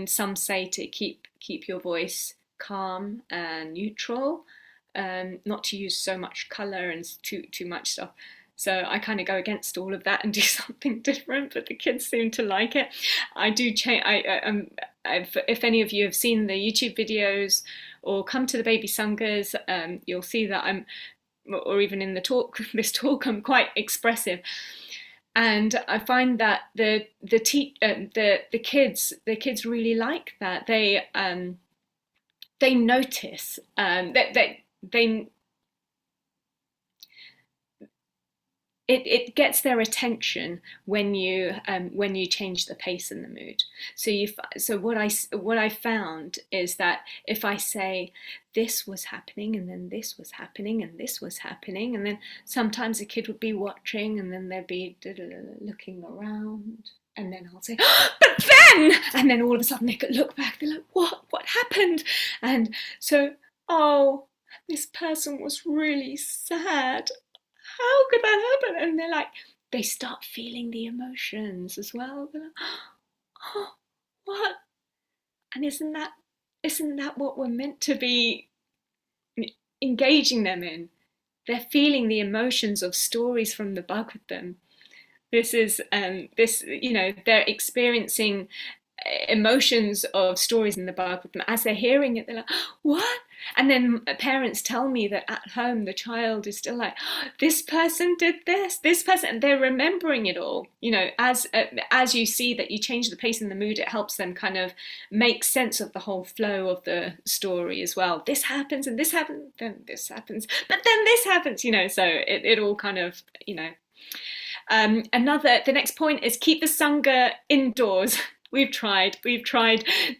some say to keep your voice calm and neutral, not to use so much color and too much stuff. So I kind of go against all of that and do something different, but the kids seem to like it. I do change. If any of you have seen the YouTube videos or come to the baby sangas, you'll see that or even in the talk, this talk, I'm quite expressive, and I find that the kids really like that. They notice that they it gets their attention when you change the pace and the mood. So what I found is that if I say this was happening and then this was happening and this was happening, and then sometimes a kid would be watching and then they'd be looking around, and then I'll say, oh, but then, and then all of a sudden they could look back, they're like, what happened? And so, oh, this person was really sad. How could that happen? And they're like, they start feeling the emotions as well. They're like, oh, what? And isn't that what we're meant to be engaging them in? They're feeling the emotions of stories from the Bhagavatam. This is they're experiencing emotions of stories in the Bhagavatam. As they're hearing it, they're like, what? And then parents tell me that at home the child is still like, this person did this person, and they're remembering it all. As you see that you change the pace and the mood, it helps them kind of make sense of the whole flow of the story as well. This happens and this happens, then this happens, but then this happens, so it all kind of, the next point is keep the Sangha indoors. We've tried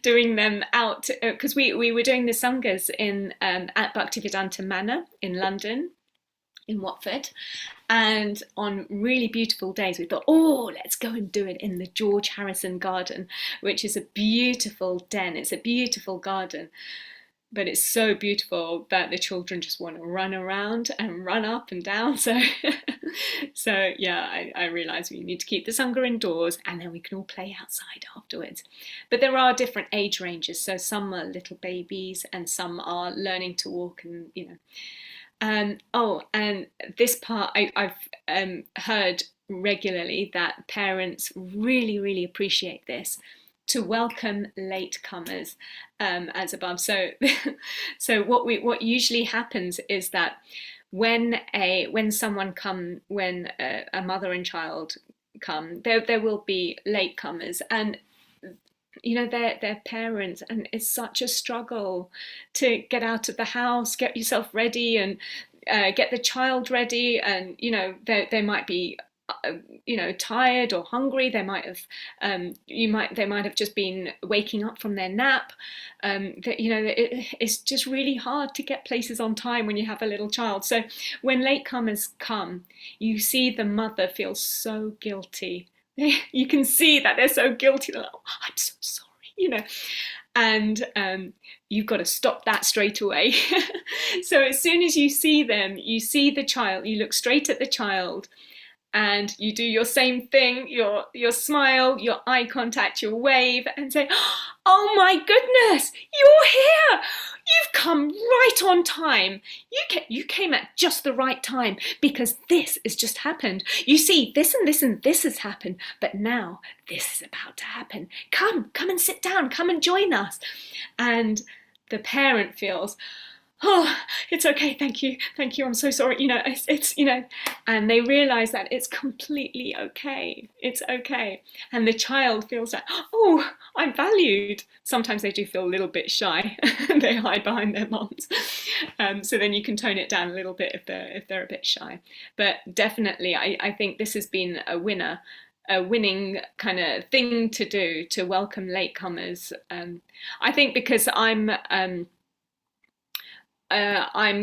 doing them out because we were doing the Sangas at Bhaktivedanta Manor in London, in Watford, and on really beautiful days we thought, oh, let's go and do it in the George Harrison Garden, which is a beautiful den. It's a beautiful garden, but it's so beautiful that the children just want to run around and run up and down. So yeah, I realise we need to keep the Sangha indoors, and then we can all play outside afterwards. But there are different age ranges, so some are little babies and some are learning to walk, and and this part I've heard regularly that parents really, really appreciate this, to welcome latecomers, as above. So, so what usually happens is that when a mother and child come, there will be latecomers, and they're parents, and it's such a struggle to get out of the house, get yourself ready, and get the child ready, and they might be tired or hungry. They might have they might have just been waking up from their nap. It's just really hard to get places on time when you have a little child. So when latecomers come, you see the mother feels so guilty. You can see that they're so guilty. They're like, oh, I'm so sorry, and you've got to stop that straight away. So as soon as you see them, you see the child, you look straight at the child, and you do your same thing, your smile, your eye contact, your wave, and say, oh my goodness, you're here. You've come right on time. You came at just the right time, because this has just happened. You see, this and this and this has happened, but now this is about to happen. Come and sit down. Come and join us. And the parent feels, oh, it's okay, thank you, I'm so sorry, it's and they realize that it's completely okay, it's okay. And the child feels like, oh, I'm valued. Sometimes they do feel a little bit shy. They hide behind their moms, so then you can tone it down a little bit if they're a bit shy. But definitely, I think this has been a winning kind of thing to do, to welcome latecomers. I think because I'm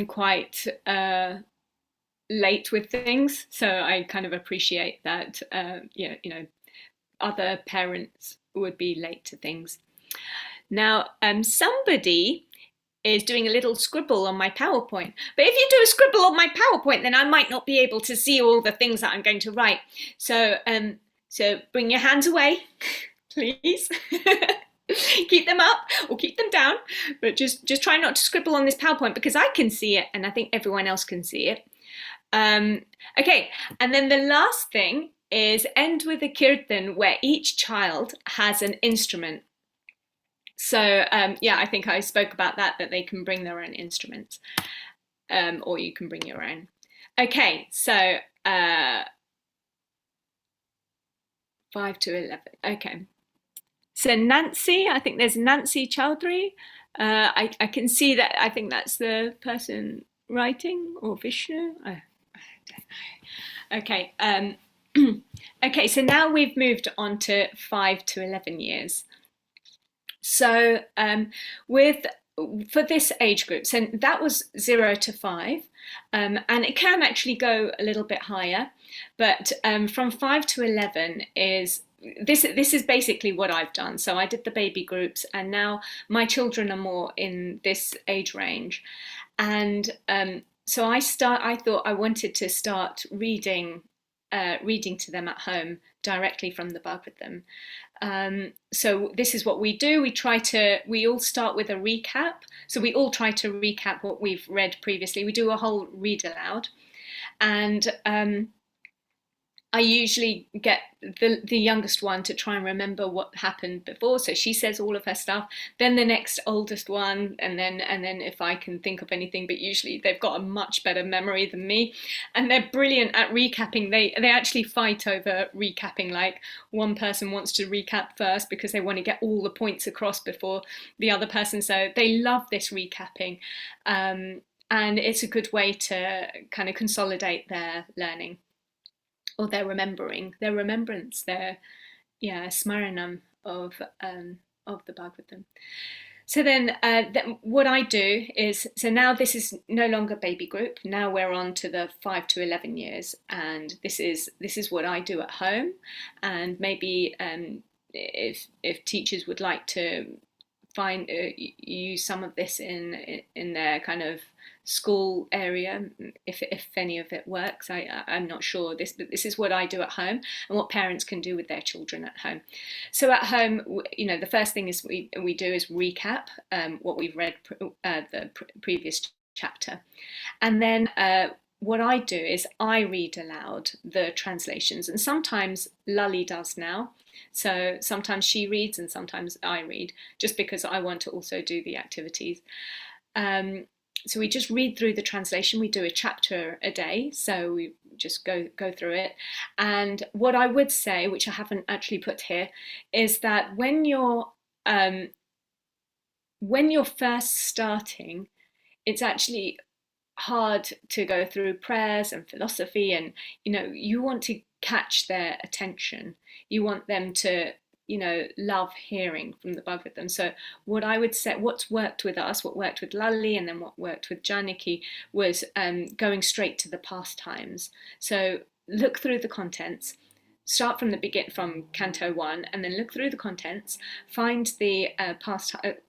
quite late with things, so I kind of appreciate that. Other parents would be late to things. Now, somebody is doing a little scribble on my PowerPoint. But if you do a scribble on my PowerPoint, then I might not be able to see all the things that I'm going to write. So bring your hands away, please. Keep them up or keep them down, but just try not to scribble on this PowerPoint, because I can see it and I think everyone else can see it. Okay, and then the last thing is end with a kirtan where each child has an instrument. So I think I spoke about that they can bring their own instruments, or you can bring your own. Okay, so 5 to 11. Okay. So Nancy, I think there's Nancy Chowdhury. I can see that. I think that's the person writing, or Vishnu. I don't know. Okay. Okay. So now we've moved on to 5 to 11 years. So for this age group, so that was 0 to 5, and it can actually go a little bit higher, but from 5 to 11 is. This is basically what I've done. So I did the baby groups, and now my children are more in this age range. And so I thought I wanted to start reading to them at home directly from the Bhagavatam. So this is what we do. We all start with a recap. So we all try to recap what we've read previously. We do a whole read aloud. And I usually get the youngest one to try and remember what happened before, so she says all of her stuff. Then the next oldest one, and then if I can think of anything. But usually they've got a much better memory than me, and they're brilliant at recapping. They actually fight over recapping. Like, one person wants to recap first because they want to get all the points across before the other person. So they love this recapping, and it's a good way to kind of consolidate their learning. Or their remembrance, their smaranam of the Bhagavatam. So then what I do is, so now this is no longer baby group. Now we're on to the 5 to 11 years, and this is what I do at home. And maybe if teachers would like to use some of this in their kind of school area, if any of it works, I'm not sure. But this is what I do at home, and what parents can do with their children at home. So at home, the first thing is we do is recap what we've read the previous chapter, and then what I do is I read aloud the translations, and sometimes Lully does now. So sometimes she reads and sometimes I read, just because I want to also do the activities. So we just read through the translation. We do a chapter a day, so we just go through it. And what I would say, which I haven't actually put here, is that when you're first starting, it's actually hard to go through prayers and philosophy, and you want to catch their attention. You want them to love hearing from the Bhagavatam. So what I would say, what's worked with us, what worked with Lully, and then what worked with Janaki, was going straight to the pastimes. So look through the contents, start from the beginning, from Canto 1, and then look through the contents, find the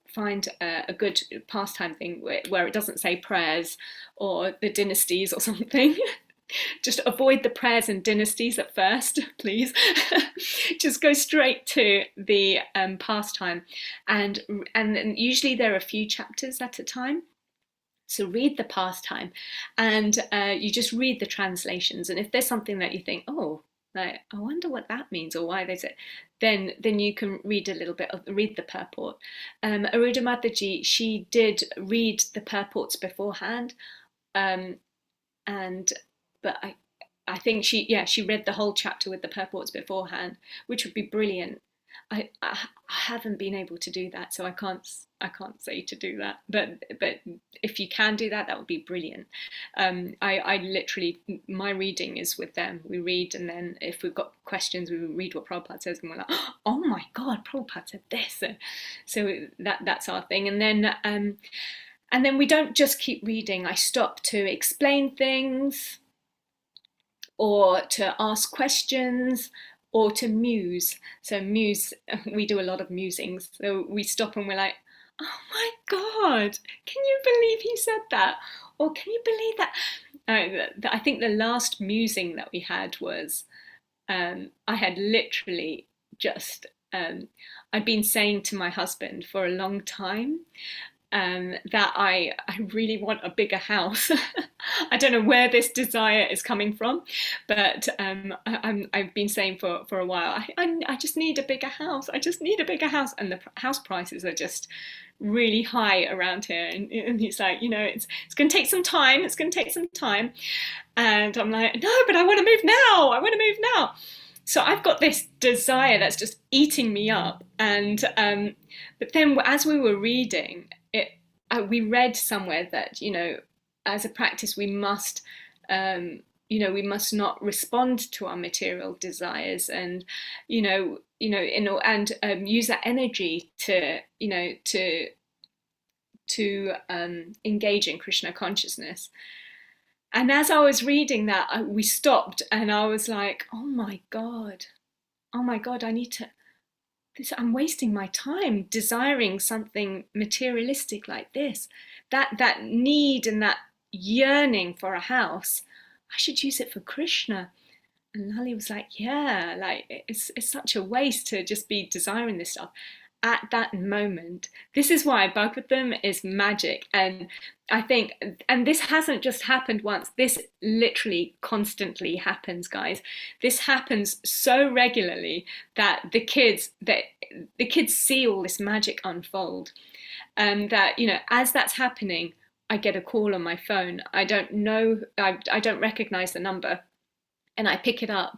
find a good pastime thing where it doesn't say prayers or the dynasties or something. Just avoid the prayers and dynasties at first, please. Just go straight to the pastime, and usually there are a few chapters at a time. So read the pastime, and you just read the translations. And if there's something that you think, oh, like, I wonder what that means or why they say, then you can read a little bit read the purport. Aruddha Mataji, she did read the purports beforehand, but I think she read the whole chapter with the purports beforehand, which would be brilliant. I haven't been able to do that, so I can't say to do that. But if you can do that, that would be brilliant. I literally, my reading is with them. We read, and then if we've got questions, we read what Prabhupada says, and we're like, oh my God, Prabhupada said this. So that's our thing. And then we don't just keep reading. I stop to explain things, or to ask questions, or to muse. So muse, we do a lot of musings. So we stop and we're like, oh my God, can you believe he said that? Or can you believe that? I think the last musing that we had was, I had literally just, I'd been saying to my husband for a long time, that I really want a bigger house. I don't know where this desire is coming from, but I've been saying for a while, I just need a bigger house. I just need a bigger house. And the house prices are just really high around here. And he's like, it's going to take some time. It's going to take some time. And I'm like, no, but I want to move now. I want to move now. So I've got this desire that's just eating me up. And but then as we were reading, we read somewhere that, as a practice, we must, we must not respond to our material desires, and, and use that energy to, to engage in Krishna consciousness. And as I was reading that, we stopped, and I was like, oh my God, I need to. I'm wasting my time desiring something materialistic like this. That need and that yearning for a house, I should use it for Krishna. And Lali was like, yeah, like it's such a waste to just be desiring this stuff. At that moment, this is why Bhagavatam is magic. And I think, and this hasn't just happened once, this literally constantly happens, guys. This happens so regularly that the kids see all this magic unfold. That, as that's happening, I get a call on my phone. I don't know, I don't recognize the number, and I pick it up.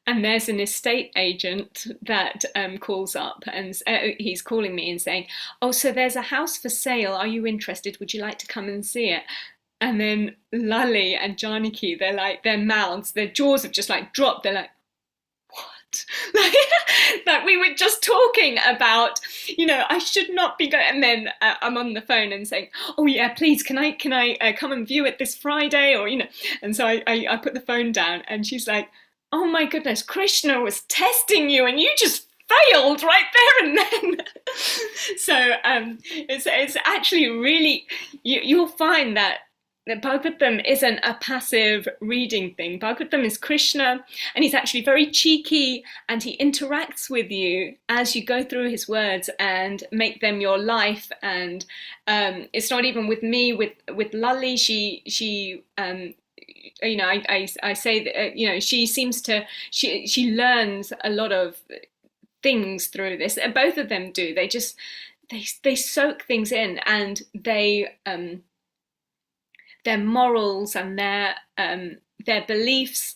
And there's an estate agent that calls up, and he's calling me and saying, oh, so there's a house for sale. Are you interested? Would you like to come and see it? And then Lali and Janaki, they're like, their mouths, their jaws have just like dropped. They're like, what? Like we were just talking about, I should not be going. And then I'm on the phone and saying, oh yeah, please, can I come and view it this Friday? Or, and so I put the phone down, and she's like, oh my goodness, Krishna was testing you and you just failed right there and then. So it's actually really, you'll find that Bhagavatam isn't a passive reading thing. Bhagavatam is Krishna, and he's actually very cheeky, and he interacts with you as you go through his words and make them your life. And it's not even with me, with Lali, she you know, I say that, you know, she seems to, she learns a lot of things through this, and both of them do. They just, they soak things in, and they, their morals and their beliefs,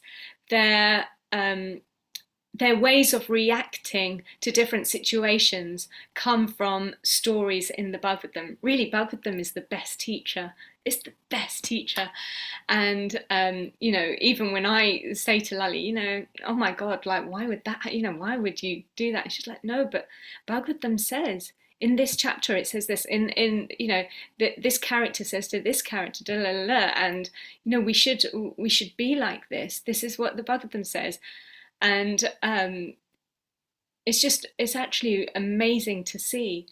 their um, their ways of reacting to different situations come from stories in the Bhagavatam. Really, Bhagavatam is the best teacher. It's the best teacher. And, you know, even when I say to Lali, you know, oh my God, like, why would that, you know, why would you do that? And she's like, no, but Bhagavatam says, in this chapter, it says this, you know, this character says to this character, da, la, la, la, and, you know, we should be like this. This is what the Bhagavatam says. And it's actually amazing to see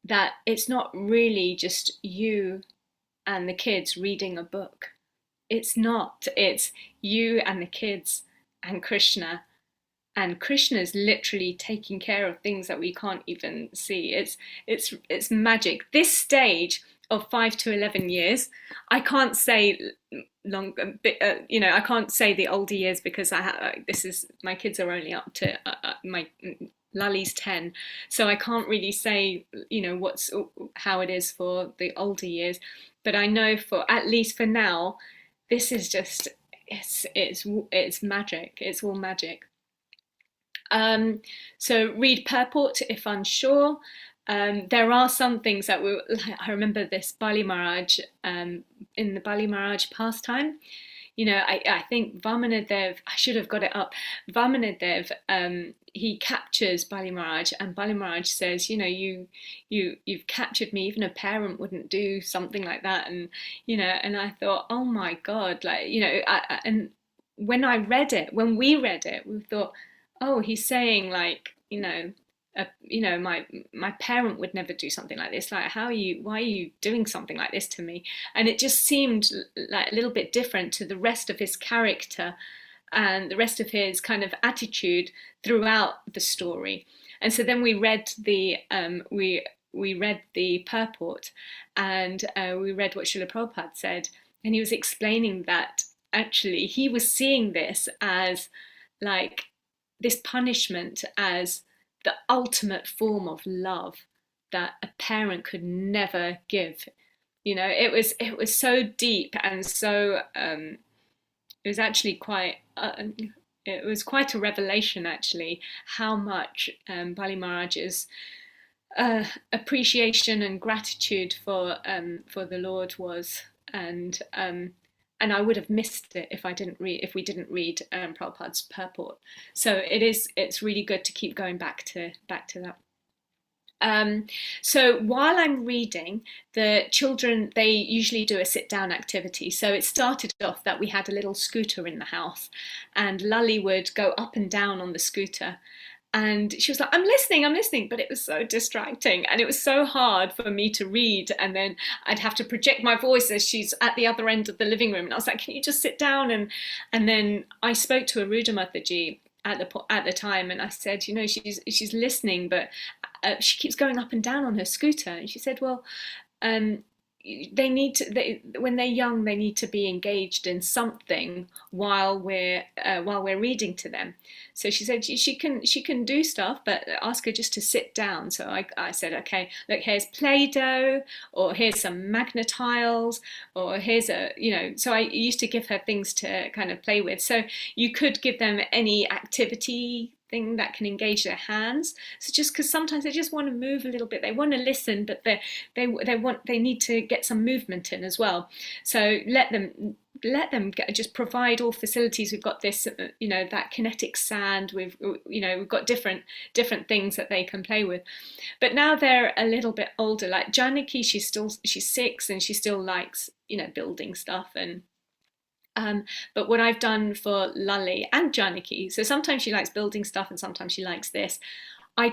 that it's not really just you and the kids reading a book. It's not. It's you and the kids and Krishna. And Krishna's literally taking care of things that we can't even see. It's magic. This stage of 5 to 11 years, I can't say long, you know, I can't say the older years because this is, my kids are only up to my Lali's 10, so I can't really say, you know, how it is for the older years. But I know, for at least for now, this is just, it's magic. It's all magic. So read purport if unsure. There are some things that I remember this Bali Maharaj, in the Bali Maharaj pastime. You know, I think Vamanadev, I should have got it up. Vamanadev, he captures Bali Maharaj, and Bali Maharaj says, you know, you've captured me. Even a parent wouldn't do something like that. And, you know, and I thought, oh my God, like, you know, and when we read it, we thought, oh, he's saying, like, you know, my parent would never do something like this. Like, why are you doing something like this to me? And it just seemed like a little bit different to the rest of his character and the rest of his kind of attitude throughout the story. And so then we read the we read the purport, and we read what Srila Prabhupada said, and he was explaining that actually he was seeing this as, like, this punishment as the ultimate form of love that a parent could never give. You know, it was so deep, and so it was actually quite it was quite a revelation, actually, how much Bali Maharaj's appreciation and gratitude for the Lord was. And I would have missed it if we didn't read Prabhupada's purport. So it's really good to keep going back to that. So while I'm reading, the children, they usually do a sit-down activity. So it started off that we had a little scooter in the house, and Lali would go up and down on the scooter. And she was like, I'm listening, but it was so distracting, and it was so hard for me to read, and then I'd have to project my voice as she's at the other end of the living room, and I was like, can you just sit down? And then I spoke to Aruddha Mataji at the time, and I said, you know, she's listening, but she keeps going up and down on her scooter. And she said, well, when they're young, they need to be engaged in something while we're reading to them. So she said she can do stuff, but ask her just to sit down. So I said, okay, look, here's Play-Doh, or here's some Magnetiles, or here's so I used to give her things to kind of play with. So you could give them any activity thing that can engage their hands. So just because sometimes they just want to move a little bit, they want to listen, but they need to get some movement in as well. So let them just provide all facilities. We've got this, that kinetic sand. We've got different things that they can play with. But now they're a little bit older. Like Janaki, she's 6, and she still likes building stuff. And but what I've done for Lali and Janaki, so sometimes she likes building stuff and sometimes she likes this. I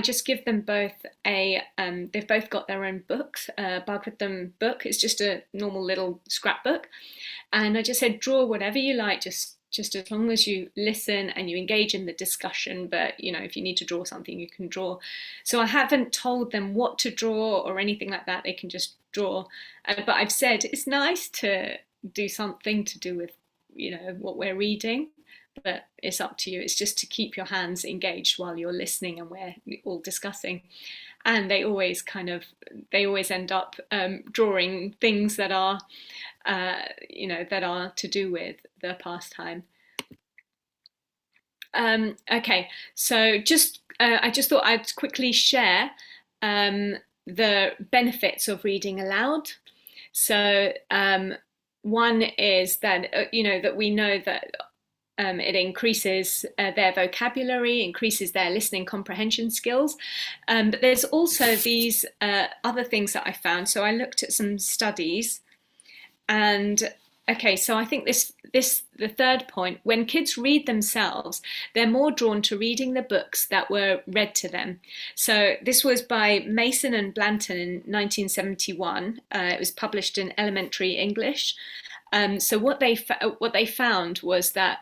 just give them both they've both got their own books. Bhagavatam book. It's just a normal little scrapbook. And I just said, draw whatever you like, just as long as you listen and you engage in the discussion. But, if you need to draw something, you can draw. So I haven't told them what to draw or anything like that. They can just draw. But I've said it's nice to do something to do with what we're reading, but it's up to you. It's just to keep your hands engaged while you're listening and we're all discussing. And they always end up drawing things that are that are to do with the pastime. Okay, so I just thought I'd quickly share the benefits of reading aloud. So one is that that we know that it increases their vocabulary, increases their listening comprehension skills. But there's also these other things that I found. So I looked at some studies, and okay, so I think the third point, when kids read themselves, they're more drawn to reading the books that were read to them. So this was by Mason and Blanton in 1971. It was published in Elementary English. So what they found was that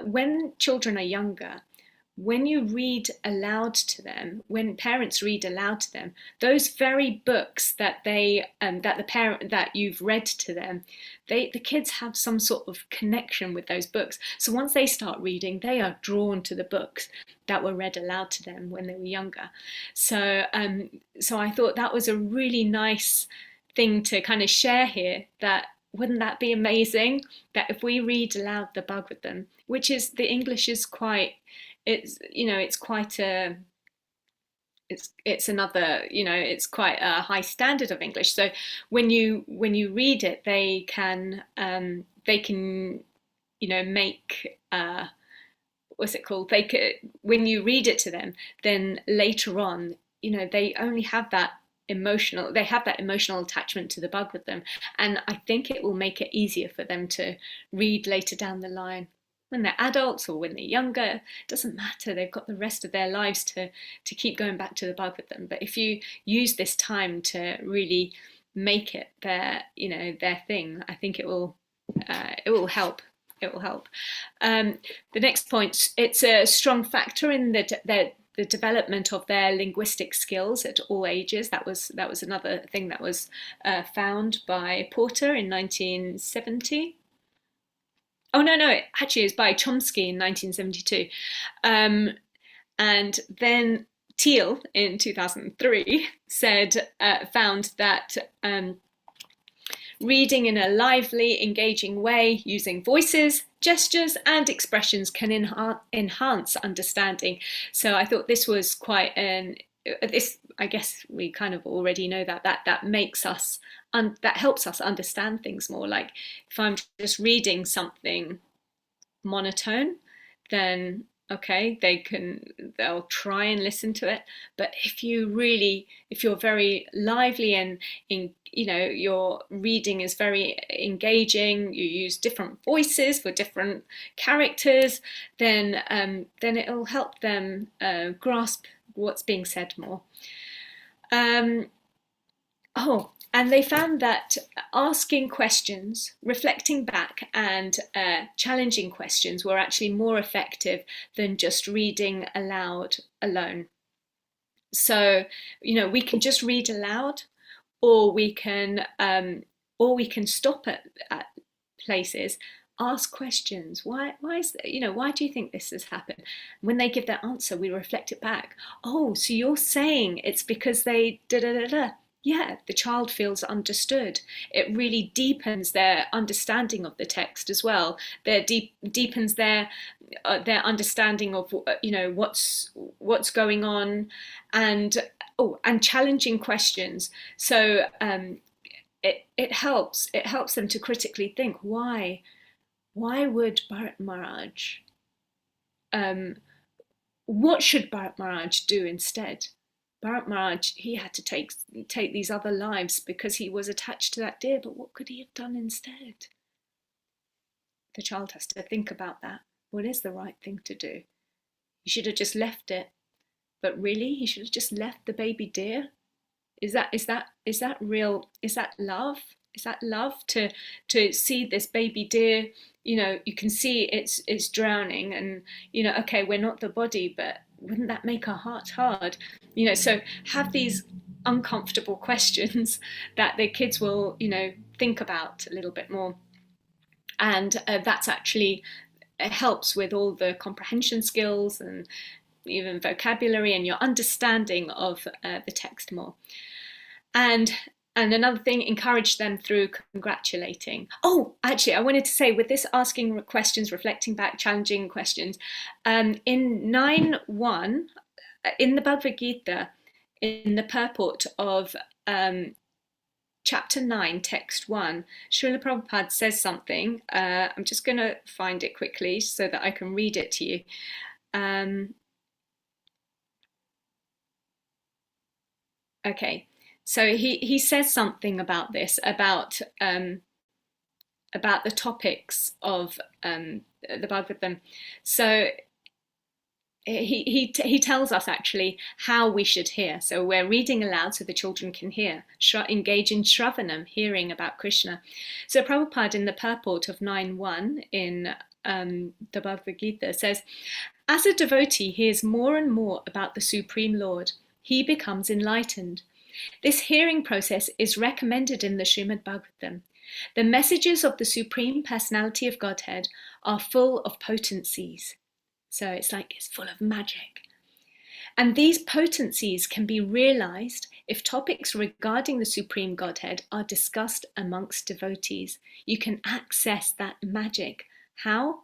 when children are younger, when you read aloud to them, when parents read aloud to them, those very books that that you've read to them, the kids have some sort of connection with those books. So once they start reading, they are drawn to the books that were read aloud to them when they were younger. So I thought that was a really nice thing to kind of share here. That wouldn't that be amazing? That if we read aloud the Bhagavatam, which is the English is quite. It's quite it's quite a high standard of English. So when you read it, they can make what's it called? When you read it to them, then later on, they only have that emotional attachment to the Bhagavatam, and I think it will make it easier for them to read later down the line. When they're adults or when they're younger, it doesn't matter. They've got the rest of their lives to keep going back to the Bhagavatam. But if you use this time to really make it their thing, I think it will help. It will help. The next point, it's a strong factor in the development of their linguistic skills at all ages. That was another thing that was found by Porter in 1970. Oh, no, actually, it was by Chomsky in 1972. And then Thiel in 2003 found that reading in a lively, engaging way using voices, gestures and expressions can enhance understanding. So I thought this was quite I guess we kind of already know that makes us that helps us understand things more. Like if I'm just reading something monotone, then okay, they'll try and listen to it. But if you're very lively and your reading is very engaging, you use different voices for different characters, then it'll help them grasp what's being said more. And they found that asking questions, reflecting back, and challenging questions were actually more effective than just reading aloud alone. So, we can just read aloud, or we can stop at places, ask questions. Why is that? Why do you think this has happened? When they give their answer, we reflect it back. Oh, so you're saying it's because they da da da da. Yeah, the child feels understood. It really deepens their understanding of the text as well. Deepens their understanding of what's going on, and challenging questions. So it helps them to critically think. Why would Bharat Maharaj? What should Bharat Maharaj do instead? Bharat Maharaj, he had to take these other lives because he was attached to that deer, but what could he have done instead? The child has to think about that. What is the right thing to do? He should have just left it, but really, he should have just left the baby deer. Is that real? Is that love? Is that love to see this baby deer? You can see it's drowning, and okay, we're not the body, but wouldn't that make our heart hard? So have these uncomfortable questions that the kids will, think about a little bit more. And that's actually, it helps with all the comprehension skills and even vocabulary and your understanding of the text more. And another thing, encourage them through congratulating. Oh, actually, I wanted to say, with this asking questions, reflecting back, challenging questions, in 9.1, in the Bhagavad Gita, in the purport of chapter 9, text 1, Srila Prabhupada says something. I'm just going to find it quickly so that I can read it to you. Okay, so he says something about this, about the topics of the Bhagavatam. So he tells us actually how we should hear. So we're reading aloud so the children can hear, engage in Shravanam, hearing about Krishna. So Prabhupada in the purport of 9.1 in the Bhagavad Gita says, as a devotee hears more and more about the Supreme Lord, he becomes enlightened. This hearing process is recommended in the Srimad Bhagavatam. The messages of the Supreme Personality of Godhead are full of potencies. So it's like it's full of magic. And these potencies can be realized if topics regarding the Supreme Godhead are discussed amongst devotees. You can access that magic. How?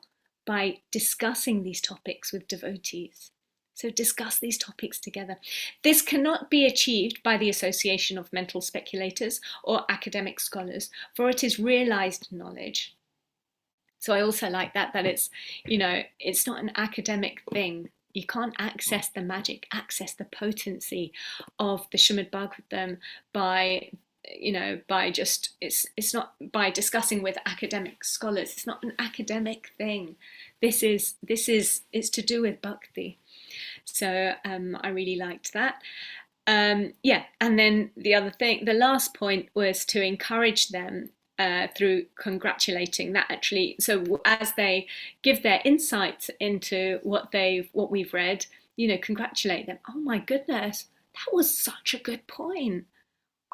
By discussing these topics with devotees. So discuss these topics together. This cannot be achieved by the association of mental speculators or academic scholars, for it is realized knowledge. So I also like that it's, it's not an academic thing. You can't access the magic, access the potency of the Srimad Bhagavatam by just, it's not by discussing with academic scholars. It's not an academic thing. It's to do with bhakti. So I really liked that. And then the last point was to encourage them through congratulating. That actually, so as they give their insights into what we've read, congratulate them. Oh my goodness, that was such a good point.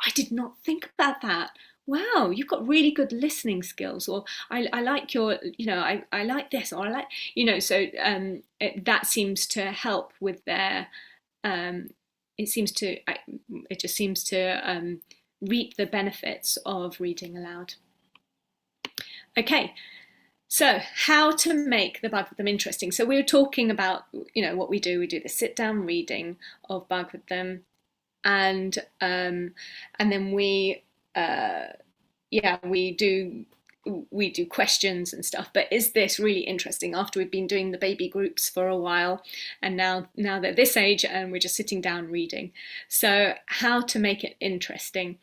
I did not think about that. Wow, you've got really good listening skills, or I like your, I like this, or I like, so that seems to help with their, it just seems to reap the benefits of reading aloud. Okay, so how to make the Bhagavatam interesting. So we were talking about, what we do the sit down reading of Bhagavatam, and then we do questions and stuff. But is this really interesting after we've been doing the baby groups for a while, and now they're this age and we're just sitting down reading? So how to make it interesting?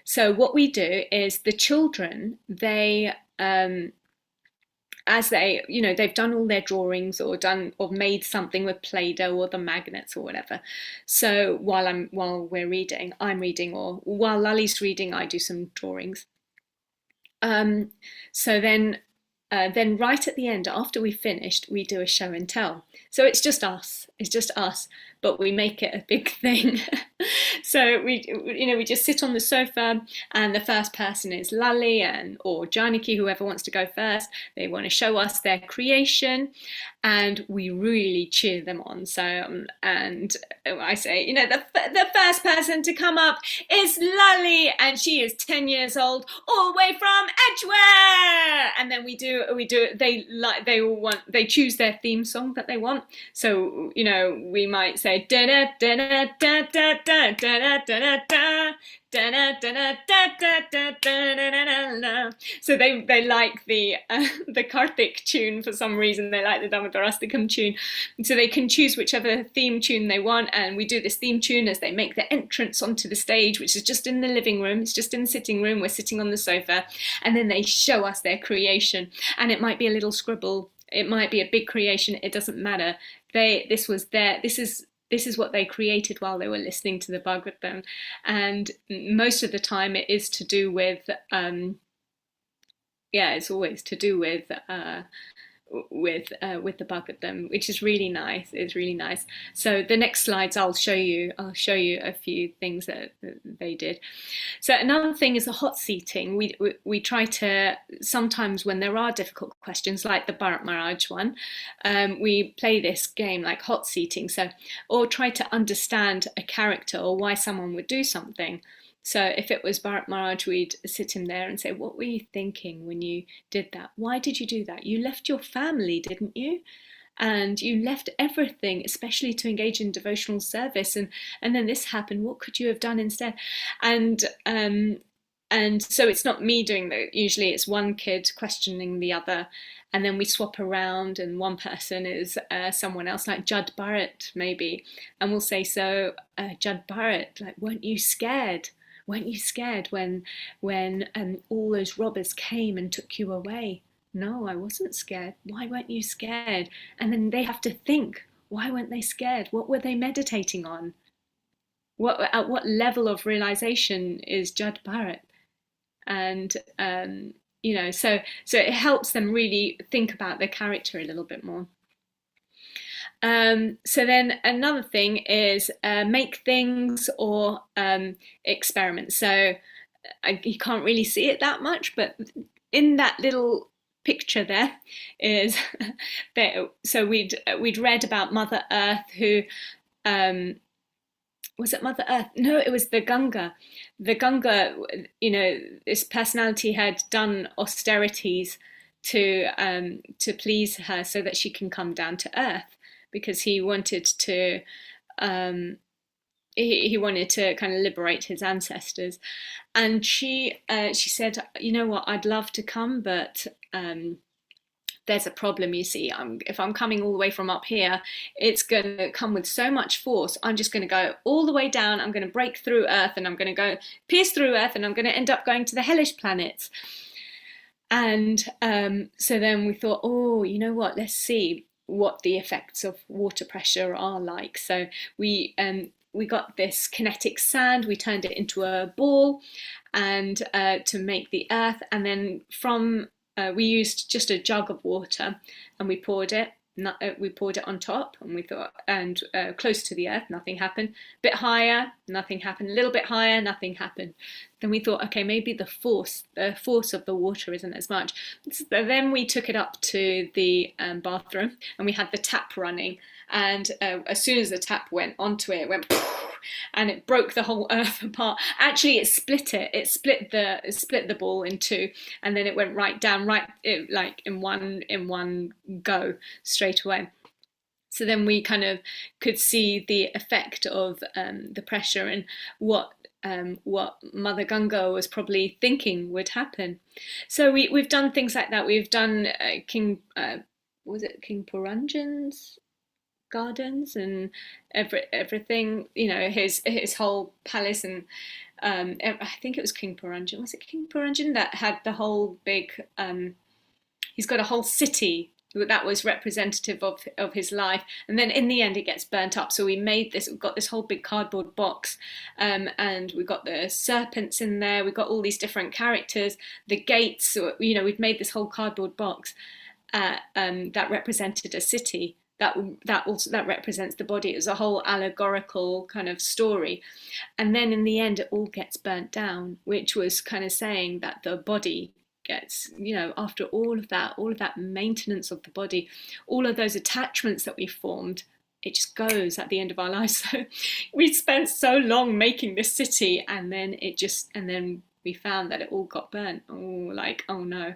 So what we do is the children, they as they, they've done all their drawings or made something with Play-Doh or the magnets or whatever. So while we're reading, I'm reading, or while Lali's reading, I do some drawings. So then right at the end, after we've finished, we do a show and tell. So it's just us, but we make it a big thing. So we just sit on the sofa, and the first person is Lali or Janaki, whoever wants to go first. They want to show us their creation, and we really cheer them on. So and I say, the first person to come up is Lali, and she is 10 years old, all the way from Edgware. And then we do they choose their theme song that they want. So we might say da da da da da da da da da da. So they like the Karthik tune for some reason. They like the Damodarastakam tune, so they can choose whichever theme tune they want, and we do this theme tune as they make their entrance onto the stage, which is just in the living room. It's just in the sitting room. We're sitting on the sofa, and then they show us their creation, and it might be a little scribble, it might be a big creation. It doesn't matter. This is what they created while they were listening to the Bhagavatam. And most of the time it is to do with, it's always to do with with the Bhagavatam, which is really nice. It's really nice. So the next slides I'll show you a few things that they did. So another thing is the hot seating. We try to, sometimes when there are difficult questions like the Bharat Maharaj one, we play this game like hot seating. So, or try to understand a character or why someone would do something. So if it was Bharat Maharaj, we'd sit him there and say, what were you thinking when you did that? Why did you do that? You left your family, didn't you? And you left everything, especially to engage in devotional service. And then this happened. What could you have done instead? And so it's not me doing that. Usually it's one kid questioning the other. And then we swap around, and one person is someone else, like Judd Barrett, maybe. And we'll say, so Judd Barrett, like, weren't you scared? Weren't you scared when all those robbers came and took you away? No, I wasn't scared. Why weren't you scared? And then they have to think, why weren't they scared? What were they meditating on? At what level of realization is Judd Barrett? And so it helps them really think about their character a little bit more. So then another thing is make things or experiment. So you can't really see it that much, but in that little picture there is so we'd read about Mother Earth, who was it Mother Earth? No, it was the Ganga. The Ganga, this personality had done austerities to please her so that she can come down to earth, because he wanted to he wanted to kind of liberate his ancestors. And she said, you know what, I'd love to come, but there's a problem, you see. If I'm coming all the way from up here, it's going to come with so much force. I'm just going to go all the way down. I'm going to break through Earth, and I'm going to go pierce through Earth, and I'm going to end up going to the hellish planets. And so then we thought, oh, you know what? Let's see what the effects of water pressure are like. So we got this kinetic sand. We turned it into a ball, and to make the Earth, and then from we used just a jug of water, and we poured it on top, and we thought, and close to the earth, nothing happened. A bit higher, nothing happened. A little bit higher, nothing happened. Then we thought, okay, maybe the force of the water isn't as much. So then we took it up to the bathroom, and we had the tap running, and as soon as the tap went onto it, it went and it broke the whole earth apart. Actually, it split it. It split the ball in two, and then it went right down, like in one go straight away. So then we kind of could see the effect of the pressure and what Mother Ganga was probably thinking would happen. So we've done things like that. We've done King Puranjan's gardens and everything, his whole palace, and I think it was King Puranjan. Was it King Puranjan that had the whole big he's got a whole city that was representative of his life, and then in the end it gets burnt up. So we've got this whole big cardboard box, and we got the serpents in there, we got all these different characters, the gates, we've made this whole cardboard box that represented a city. That represents the body. It was a whole allegorical kind of story, and then in the end it all gets burnt down, which was kind of saying that the body gets, after all of that maintenance of the body, all of those attachments that we formed, it just goes at the end of our lives. So we spent so long making this city, and then we found that it all got burnt. Oh no,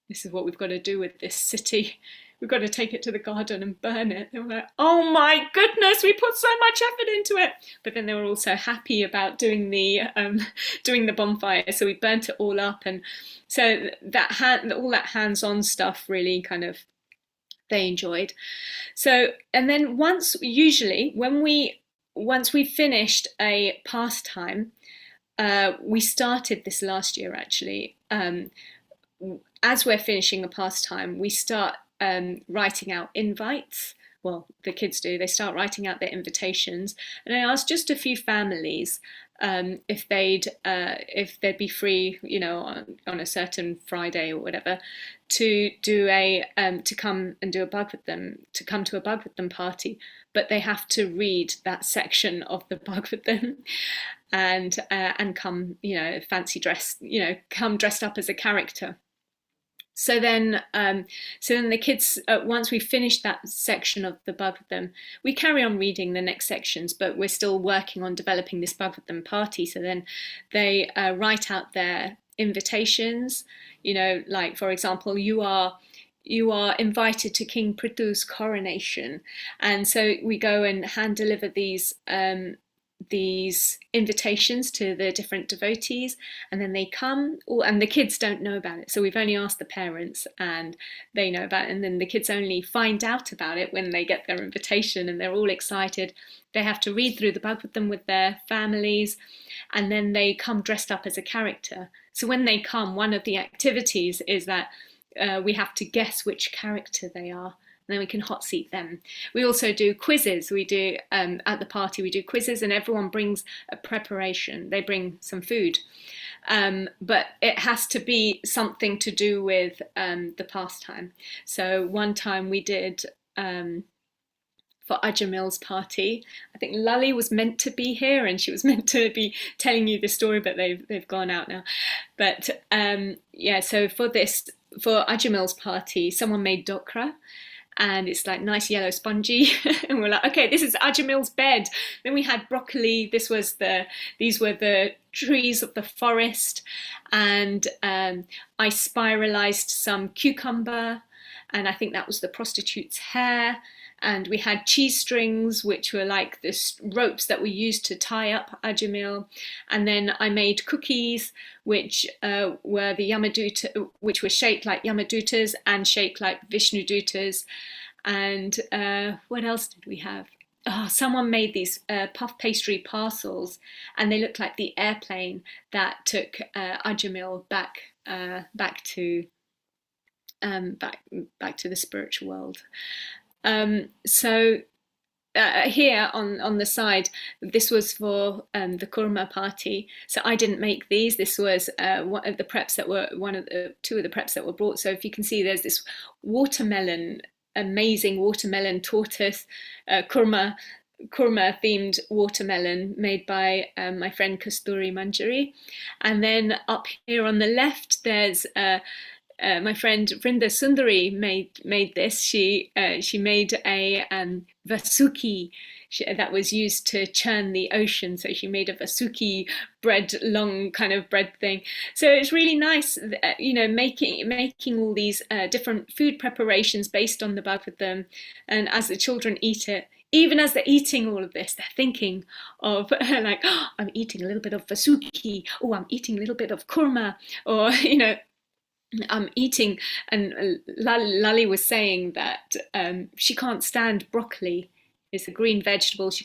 this is what we've got to do with this city. We've got to take it to the garden and burn it. They were like, oh my goodness, we put so much effort into it. But then they were also happy about doing the bonfire. So we burnt it all up. And so all that hands-on stuff really kind of, they enjoyed. So, and then once we finished a pastime, we started this last year actually. As we're finishing a pastime, we start writing out invites. Well, the kids do. They start writing out their invitations, and I asked just a few families if they'd be free, on a certain Friday or whatever, to do to come and do a Bhagavatam, to come to a Bhagavatam party, but they have to read that section of the Bhagavatam and come, fancy dress, come dressed up as a character. So then the kids, once we finish that section of the Bhagavatam, we carry on reading the next sections, but we're still working on developing this Bhagavatam party. So then they write out their invitations, like, for example, you are invited to King Prithu's coronation. And so we go and hand deliver these invitations to the different devotees, and then they come, and the kids don't know about it, so we've only asked the parents and they know about it, and then the kids only find out about it when they get their invitation, and they're all excited. They have to read through the Bhagavatam with their families, and then they come dressed up as a character. So when they come, one of the activities is that we have to guess which character they are, and then we can hot seat them. We also do quizzes. We do, at the party, we do quizzes, and everyone brings a preparation. They bring some food. But it has to be something to do with the pastime. So one time we did, for Ajamil's party, I think Lali was meant to be here, and she was meant to be telling you the story, but they've gone out now. But so for Ajamil's party, someone made dokra, and it's like nice yellow spongy, and we're like, okay, this is Ajamil's bed. Then we had broccoli. These were the trees of the forest, and I spiralized some cucumber, and I think that was the prostitute's hair. And we had cheese strings, which were like the ropes that we used to tie up Ajamil. And then I made cookies, which were the Yamaduta, which were shaped like Yamadutas and shaped like Vishnudutas. And what else did we have? Oh, someone made these puff pastry parcels, and they looked like the airplane that took Ajamil back to the spiritual world. Here on the side, this was for the kurma party. So I didn't make these. This was one of the preps that were two of the preps that were brought. So if you can see, there's this amazing watermelon tortoise kurma themed watermelon made by my friend Kasturi Manjari. And then up here on the left, there's my friend Vrinda Sundari made this. She made a vasuki that was used to churn the ocean. So she made a vasuki bread, long kind of bread thing. So it's really nice, making all these different food preparations based on the Bhagavatam, and as the children eat it, even as they're eating all of this, they're thinking of like, oh, I'm eating a little bit of vasuki, or I'm eating a little bit of kurma, or I'm eating, and Lali was saying that she can't stand broccoli. It's a green vegetable. She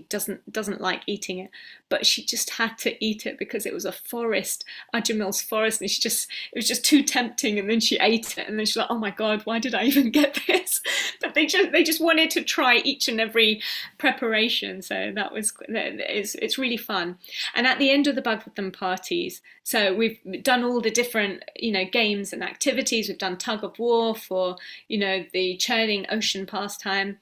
doesn't like eating it, but she just had to eat it because it was a forest, Ajamil's forest, and it was just too tempting. And then she ate it, and then she's like, "Oh my God, why did I even get this?" But they just wanted to try each and every preparation. So it's really fun. And at the end of the Bhagavatam parties, so we've done all the different games and activities. We've done tug of war for the churning ocean pastime.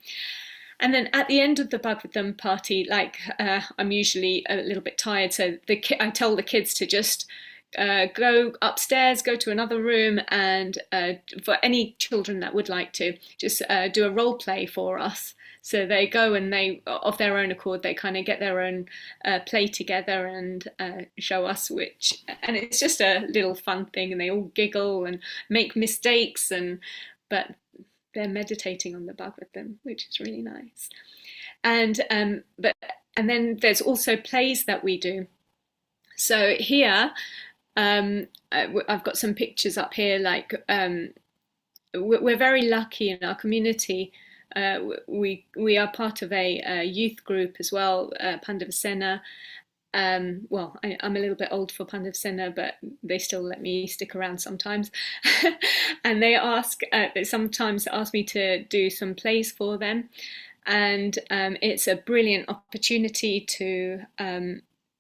And then at the end of the Bhagavatam party, like I'm usually a little bit tired, so I tell the kids to just go upstairs, go to another room, and for any children that would like to, just do a role play for us. So they go, and they, of their own accord, they kind of get their own play together and show us and it's just a little fun thing, and they all giggle and make mistakes, but they're meditating on the Bhagavatam, which is really nice. And then there's also plays that we do. So here, I've got some pictures up here. Like we're very lucky in our community. We are part of a youth group as well, Pandavasena. Well, I'm a little bit old for Pandavasena, but they still let me stick around sometimes. And they sometimes ask me to do some plays for them. And it's a brilliant opportunity to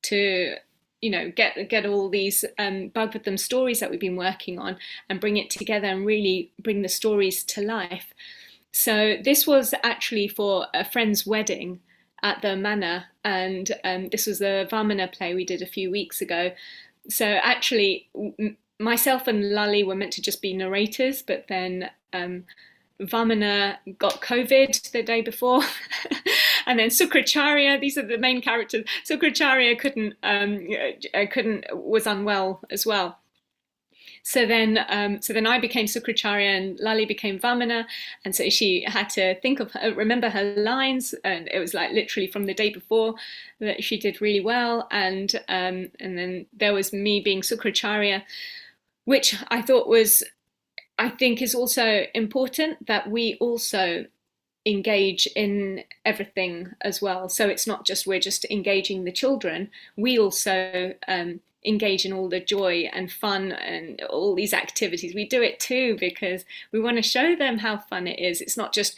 to get all these Bhagavatam stories that we've been working on and bring it together and really bring the stories to life. So this was actually for a friend's wedding at the Manor, and this was the Vamana play we did a few weeks ago. So actually, myself and Lali were meant to just be narrators, but then Vamana got COVID the day before, and then Sukracharya, these are the main characters. Sukracharya was unwell as well. So then I became Sukracharya and Lali became Vamana, and so she had to remember her lines, and it was like literally from the day before that she did really well, and then there was me being Sukracharya, which I think is also important, that we also engage in everything as well. So it's not just we're just engaging the children, we also engage in all the joy and fun and all these activities. We do it too because we want to show them how fun it is. It's not just,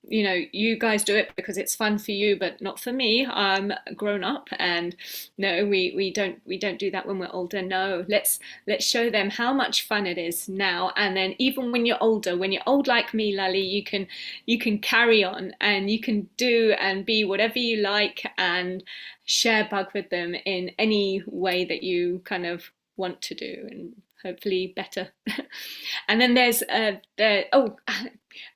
you guys do it because it's fun for you, but not for me. I'm grown up, and no, we don't do that when we're older. No, let's show them how much fun it is now, and then even when you're older, when you're old like me, Lali, you can carry on and you can do and be whatever you like and share Bhagavatam in any way that you kind of want to do, and hopefully better. And then there's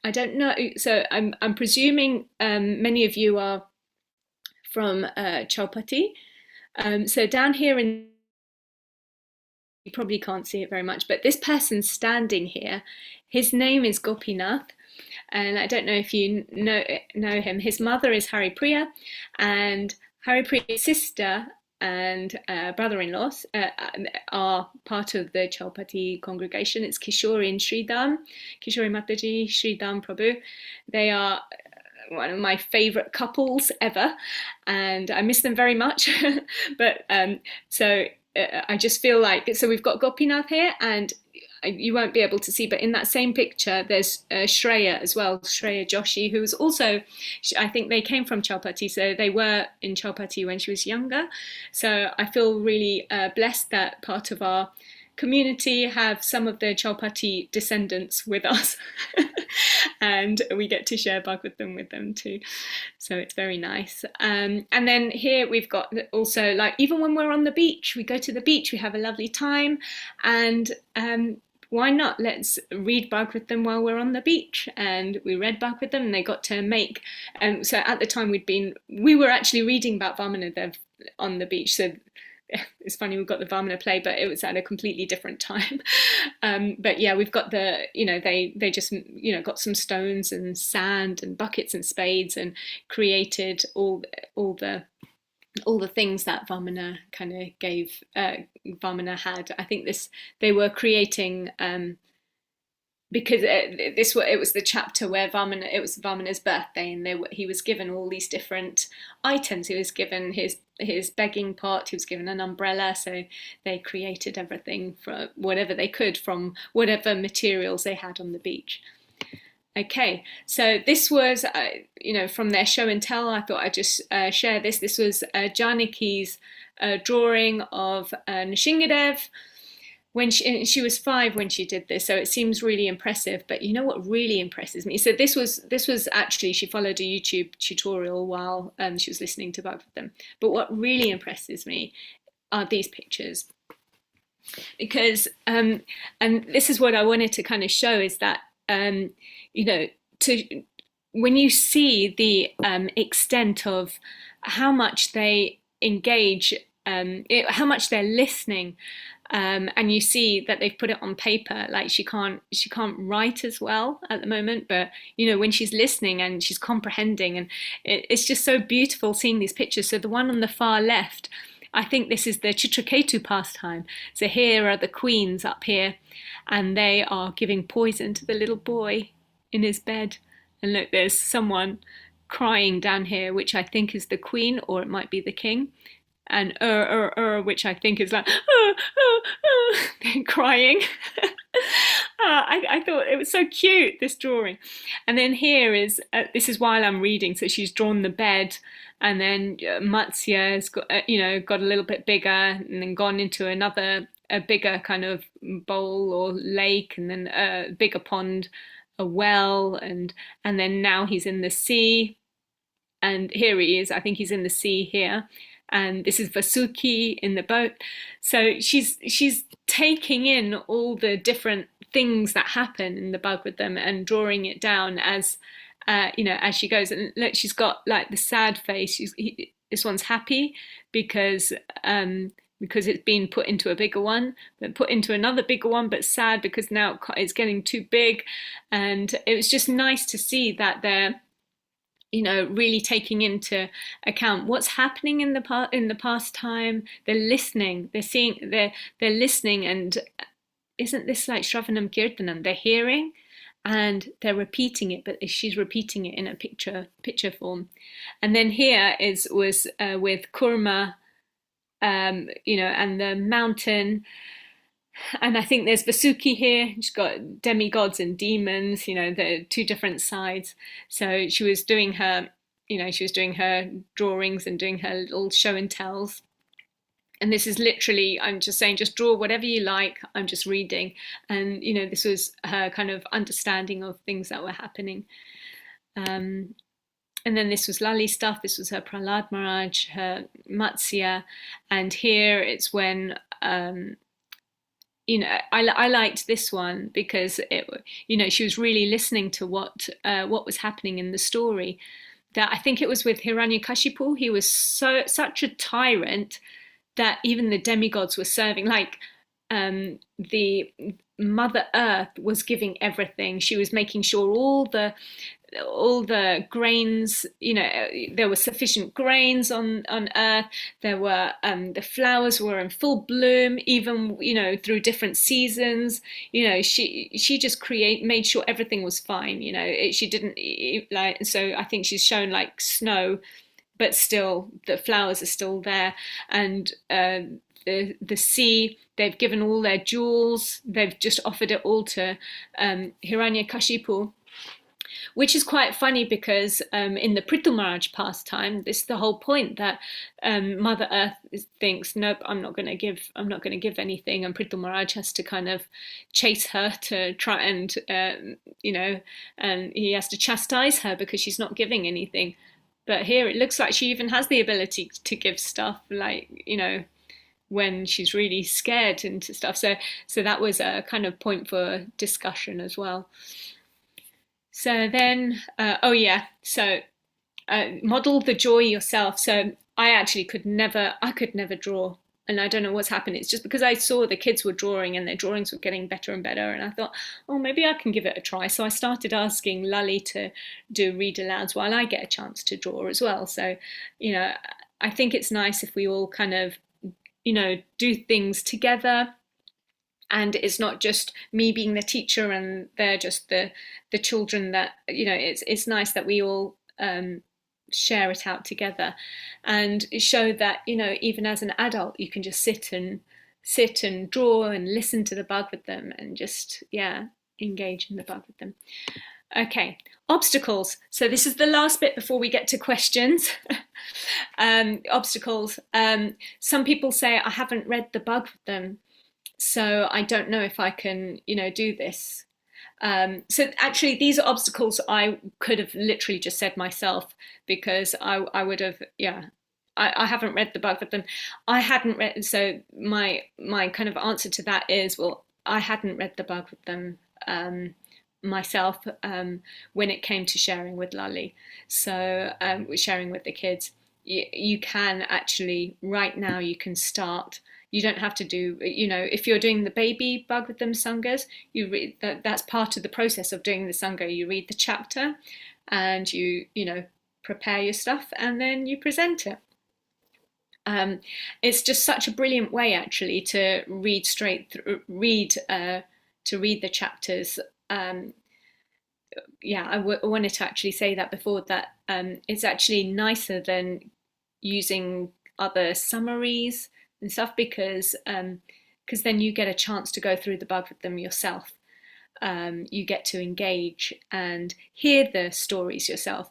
I don't know, so I'm presuming many of you are from Chaupati. So down here you probably can't see it very much, but this person standing here, his name is Gopinath, and I don't know if you know him. His mother is Haripriya, and Haripriya's sister and brother-in-law are part of the Chaupati congregation. It's Kishori and Sridham, Kishori Mataji, Sridham Prabhu. They are one of my favorite couples ever, and I miss them very much. But so I just feel like, so we've got Gopinath here, and you won't be able to see, but in that same picture there's Shreya as well, Shreya Joshi, who was also, I think they came from Chaupati, so they were in Chaupati when she was younger. So I feel really blessed that part of our community have some of the Chaupati descendants with us and we get to share Bhagavatam with them too, so it's very nice. And then here we've got also, like, even when we're on the beach, we go to the beach, we have a lovely time, and why not, let's read Bhagavatam while we're on the beach. And we read Bhagavatam, and they got to make, so at the time we were actually reading about Vamana on the beach, so it's funny, we've got the Vamana play, but it was at a completely different time. But yeah, we've got they just got some stones and sand and buckets and spades and created all the things that Vamana kind of gave. Vamana had, I think they were creating because it was the chapter where it was Vamana's birthday, and he was given all these different items. He was given his begging pot, he was given an umbrella, so they created everything from whatever they could from whatever materials they had on the beach. Okay, so this was, from their show and tell, I thought I'd just share this. This was Janaki's drawing of Nrsingadev when she was 5 when she did this, so it seems really impressive. But you know what really impresses me? So this was actually, she followed a YouTube tutorial while she was listening to Bhagavatam. But what really impresses me are these pictures, because and this is what I wanted to kind of show, is that when you see the extent of how much they engage, how much they're listening, and you see that they've put it on paper. Like she can't write as well at the moment, but when she's listening and she's comprehending, and it's just so beautiful seeing these pictures. So the one on the far left, I think this is the Chitraketu pastime. So here are the queens up here, and they are giving poison to the little boy in his bed. And look, there's someone crying down here, which I think is the queen, or it might be the king. And which I think is like crying. I thought it was so cute, this drawing. And then here is, this is while I'm reading, so she's drawn the bed, and then Matsya has got, got a little bit bigger, and then gone into a bigger kind of bowl or lake, and then a bigger pond, a well, and then now he's in the sea. And here he is, I think he's in the sea here. And this is Vasuki in the boat. So she's taking in all the different things that happen in the Bhagavatam and drawing it down as as she goes. And look, she's got like the sad face. This one's happy because it's been put into a bigger one, but put into another bigger one, but sad because now it's getting too big. And it was just nice to see that they're really taking into account what's happening in the past time. They're listening, they're listening, and isn't this like Shravanam Kirtanam? They're hearing and they're repeating it, but she's repeating it in a picture form. And then here was with Kurma, and the mountain. And I think there's Vasuki here. She's got demigods and demons, the two different sides. So she was doing her, drawings and doing her little show and tells. And this is literally, I'm just saying, just draw whatever you like. I'm just reading. And, this was her kind of understanding of things that were happening. And then this was Lali stuff. This was her Prahlad Maharaj, her Matsya. And here it's when... I liked this one because she was really listening to what was happening in the story. That I think it was with Hiranyakashipu. He was such a tyrant that even the demigods were serving. Like the Mother Earth was giving everything. She was making sure all the grains, there were sufficient grains on earth. There were the flowers were in full bloom, even through different seasons. She just made sure everything was fine. She didn't like, so I think she's shown like snow, but still the flowers are still there. And the sea, they've given all their jewels, they've just offered it all to Hiranyakashipu. Which is quite funny because in the Prithu Maharaj pastime, this is the whole point, that Mother Earth thinks, nope, I'm not going to give anything, and Prithu Maharaj has to kind of chase her to try and and he has to chastise her because she's not giving anything. But here it looks like she even has the ability to give stuff, like when she's really scared into stuff. So that was a kind of point for discussion as well. So then, model the joy yourself. So I could never draw, and I don't know what's happened. It's just because I saw the kids were drawing and their drawings were getting better and better, and I thought, oh, maybe I can give it a try. So I started asking Lali to do read alouds while I get a chance to draw as well. So, I think it's nice if we all kind of, do things together. And it's not just me being the teacher and they're just the children. That it's nice that we all share it out together and show that even as an adult you can just sit and draw and listen to the Bhagavatam and just engage in the Bhagavatam. Okay, obstacles. So this is the last bit before we get to questions. Obstacles. Some people say, I haven't read the Bhagavatam, so I don't know if I can, do this. So actually, these are obstacles I could have literally just said myself, because I would have, I haven't read the Bhagavatam. I hadn't read, so my kind of answer to that is, well, I hadn't read the Bhagavatam myself when it came to sharing with Lali. So sharing with the kids, you can actually, right now, you can start. You don't have to do, if you're doing the baby Bhagavatam Sangas, you read that's part of the process of doing the Sangha. You read the chapter and you prepare your stuff and then you present it. It's just such a brilliant way actually to read straight through, to read the chapters. I wanted to actually say that before, that it's actually nicer than using other summaries and stuff, because then you get a chance to go through the Bhagavatam yourself. you get to engage and hear the stories yourself.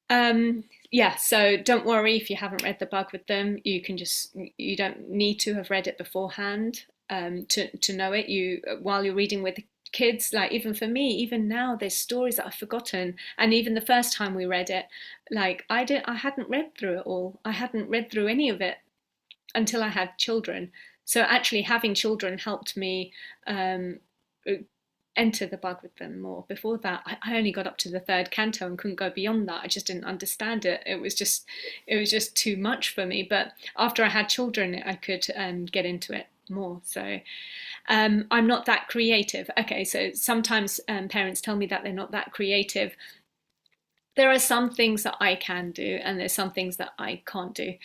Yeah, so don't worry if you haven't read the Bhagavatam. You don't need to have read it beforehand to know it. While you're reading with the kids, like even for me, even now there's stories that I've forgotten, and even the first time we read it, like I hadn't read through it all. I hadn't read through any of it until I had children. So actually having children helped me enter the Bhagavatam more. Before that, I only got up to the third canto and couldn't go beyond that. I just didn't understand it. It was just too much for me. But after I had children, I could get into it more. So I'm not that creative. Okay, so sometimes parents tell me that they're not that creative. There are some things that I can do, and there's some things that I can't do,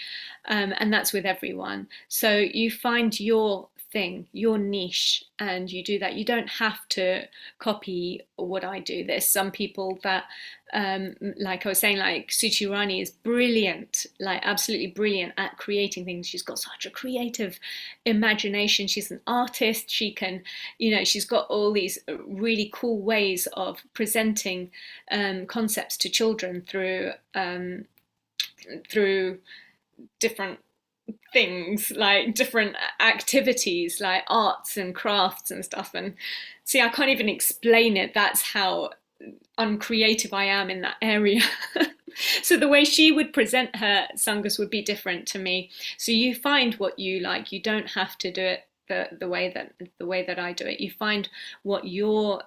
and that's with everyone. So you find your thing, your niche, and you do that. You don't have to copy what I do. There's some people that, like I was saying, like Suchi Rani is brilliant, like absolutely brilliant at creating things. She's got such a creative imagination. She's an artist. She can, she's got all these really cool ways of presenting concepts to children through different things, like different activities like arts and crafts and stuff. And see, I can't even explain it. That's how uncreative I am in that area. So the way she would present her sangas would be different to me. So you find what you like. You don't have to do it the way that I do it. You find what you're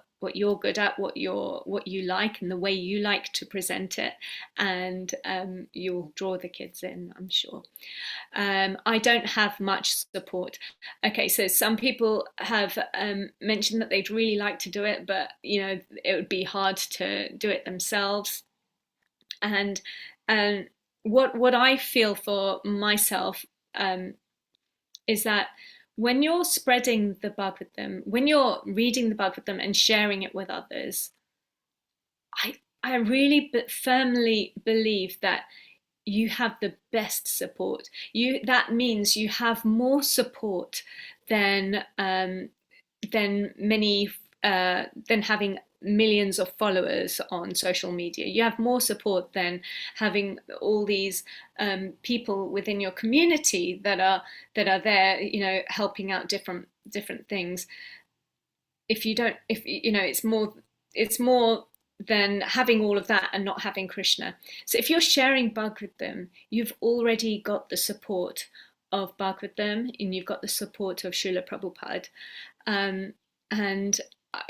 good at, what you like, and the way you like to present it, and you'll draw the kids in, I'm sure. I don't have much support. Okay, so some people have mentioned that they'd really like to do it, but it would be hard to do it themselves. And what I feel for myself is that when you're spreading the Bhagavatam, when you're reading the Bhagavatam and sharing it with others, I really firmly believe that you have the best support. That means you have more support than many than having millions of followers on social media. You have more support than having all these people within your community that are there, helping out different things. It's more than having all of that and not having Krishna. So if you're sharing Bhagavatam, you've already got the support of Bhagavatam, and you've got the support of Srila Prabhupada. And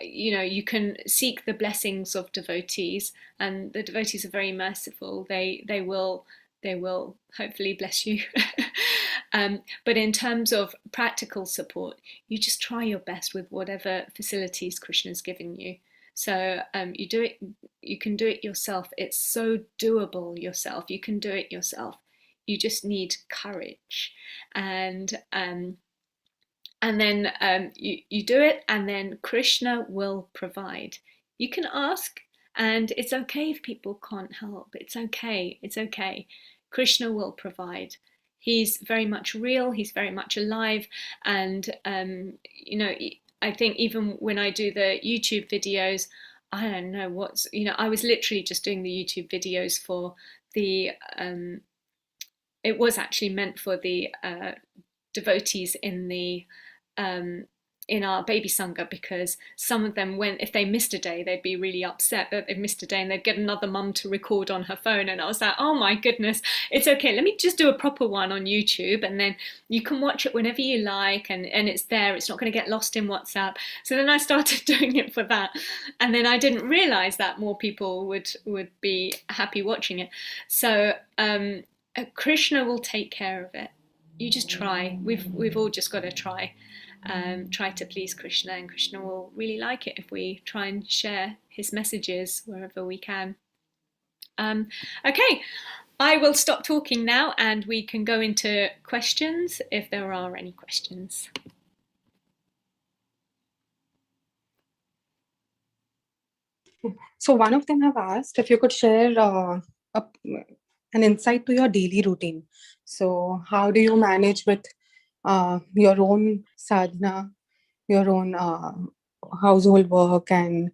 you can seek the blessings of devotees, and the devotees are very merciful. They will hopefully bless you. But in terms of practical support, you just try your best with whatever facilities Krishna's given you. So you can do it yourself. It's so doable yourself. You can do it yourself. You just need courage, and then you do it, and then Krishna will provide. You can ask, and it's okay if people can't help. It's okay. Krishna will provide. He's very much real. He's very much alive, and I think even when I do the YouTube videos, I don't know I was literally just doing the YouTube videos for the it was actually meant for the devotees in our baby sangha, because some of them, if they missed a day, they'd be really upset that they've missed a day, and they'd get another mum to record on her phone. And I was like, oh my goodness, it's okay, let me just do a proper one on YouTube, and then you can watch it whenever you like, and it's there, it's not going to get lost in WhatsApp. So then I started doing it for that, and then I didn't realize that more people would be happy watching it. So Krishna will take care of it. You just try. We've all just got to try. Try to please Krishna, and Krishna will really like it if we try and share his messages wherever we can. Okay, I will stop talking now, and we can go into questions if there are any questions. So one of them have asked if you could share an insight to your daily routine. So how do you manage with your own sadhana, your own household work and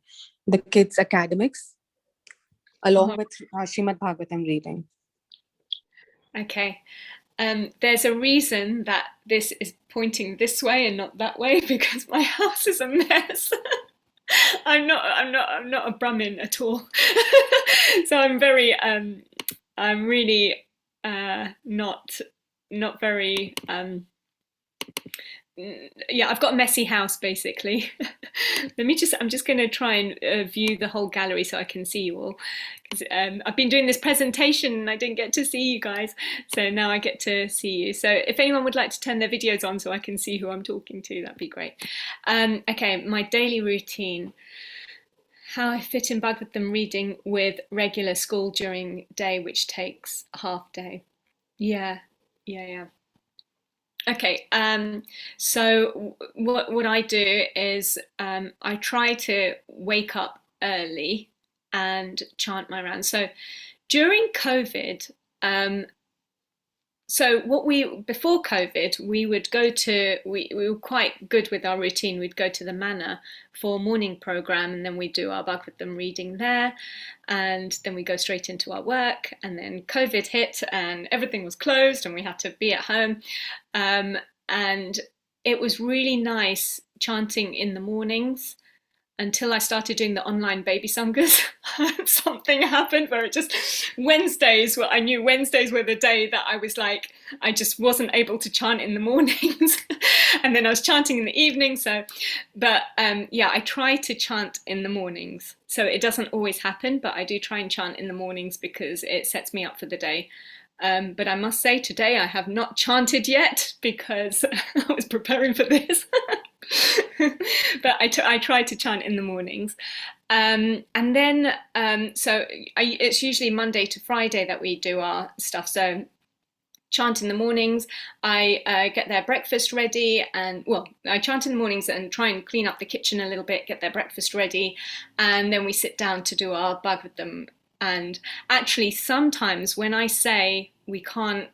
the kids' academics, along with Srimad Bhagavatam reading. Okay. There's a reason that this is pointing this way and not that way, because my house is a mess. I'm not a Brahmin at all. So I'm very I'm really not very yeah, I've got a messy house basically. I'm just going to try and view the whole gallery so I can see you all, because I've been doing this presentation and I didn't get to see you guys, so now I get to see you. So if anyone would like to turn their videos on so I can see who I'm talking to, that'd be great. Okay, my daily routine. How I fit in Bhagavatam reading with regular school during day, which takes half day. Yeah. Okay, so what I do is I try to wake up early and chant my rounds. So during COVID, before COVID, we would go to, we were quite good with our routine. We'd go to the Manor for a morning program, and then we'd do our Bhagavatam reading there, and then we go straight into our work. And then COVID hit and everything was closed and we had to be at home. And it was really nice chanting in the mornings until I started doing the online baby Sangas. Something happened where it just, I knew Wednesdays were the day that I was like, I just wasn't able to chant in the mornings. And then I was chanting in the evening. But I try to chant in the mornings. So it doesn't always happen, but I do try and chant in the mornings because it sets me up for the day. But I must say today I have not chanted yet because I was preparing for this. But I try to chant in the mornings. And then, it's usually Monday to Friday that we do our stuff. So chant in the mornings, I get their breakfast ready, and I chant in the mornings and try and clean up the kitchen a little bit, get their breakfast ready, and then we sit down to do our Bhagavatam. And actually, sometimes when I say we can't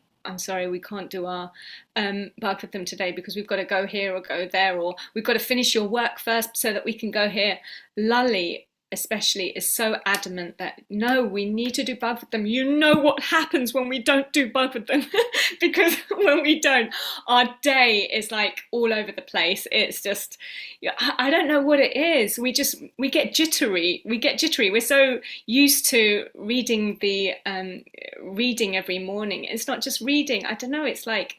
do our Bhagavatam today because we've got to go here or go there, or we've got to finish your work first so that we can go here. Lali especially is so adamant that no, we need to do Bhagavatam. You know what happens when we don't do Bhagavatam because when we don't, our day is like all over the place. It's just, I don't know what it is. We get jittery. We're so used to reading reading every morning. It's not just reading. I don't know. It's like,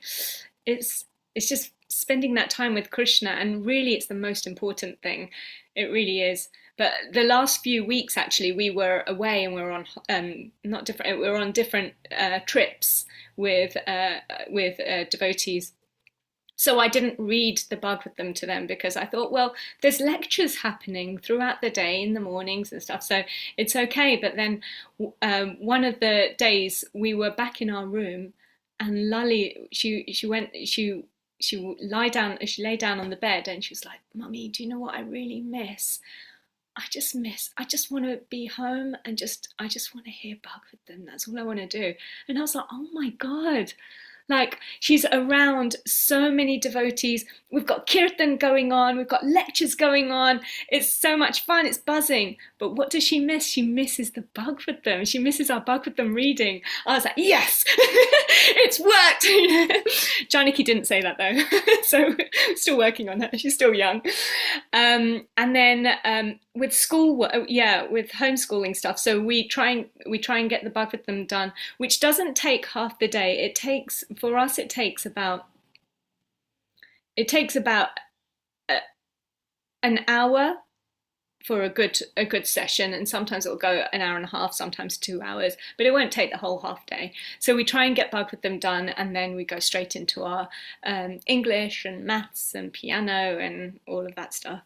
it's just spending that time with Krishna, and really it's the most important thing. It really is. But the last few weeks, actually, we were away and we were on we were on different trips with devotees. So I didn't read the Bhagavatam to them because I thought, well, there's lectures happening throughout the day in the mornings and stuff, so it's okay. But then one of the days we were back in our room, and Lali, she lay down on the bed, and she was like, "Mummy, do you know what I really miss? I just want to be home and I just want to hear Bhagavatam. That's all I want to do." And I was like, oh my God. Like, she's around so many devotees. We've got kirtan going on. We've got lectures going on. It's so much fun. It's buzzing. But what does she miss? She misses the Bhagavatam. She misses our Bhagavatam reading. I was like, yes, it's worked. Janaki didn't say that though. So still working on her. She's still young. And then with school, with homeschooling stuff. So we try and get the Bhagavatam done, which doesn't take half the day. It takes about an hour for a good session, and sometimes it'll go an hour and a half, sometimes 2 hours, but it won't take the whole half day. So we try and get Bhagavatam done, and then we go straight into our English and maths and piano and all of that stuff.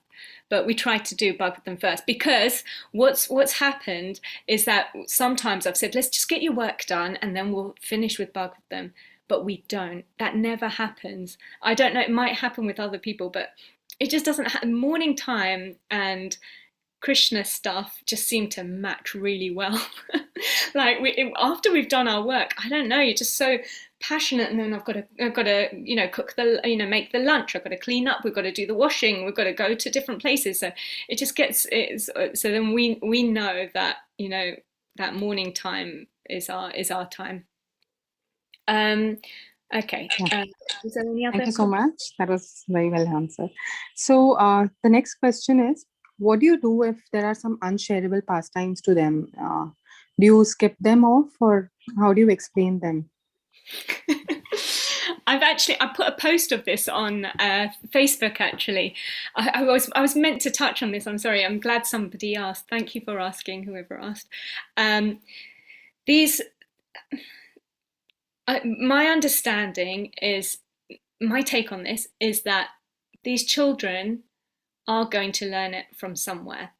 But we try to do Bhagavatam first, because what's happened is that sometimes I've said, let's just get your work done and then we'll finish with Bhagavatam. But we don't. That never happens. I don't know, it might happen with other people, but it just doesn't happen. Morning time and Krishna stuff just seem to match really well. Like after we've done our work, I don't know, you're just so passionate, and then I've got to cook the make the lunch, I've got to clean up, we've got to do the washing, we've got to go to different places. So it just gets so then we know that that morning time is our time. Okay. Yeah. Is there any other? Thank you so much. That was very well answered. So the next question is, what do you do if there are some unshareable pastimes to them? Do you skip them off, or how do you explain them? I put a post of this on Facebook actually. I was meant to touch on this. I'm sorry. I'm glad somebody asked. Thank you for asking, whoever asked. My understanding is, my take on this is that these children are going to learn it from somewhere,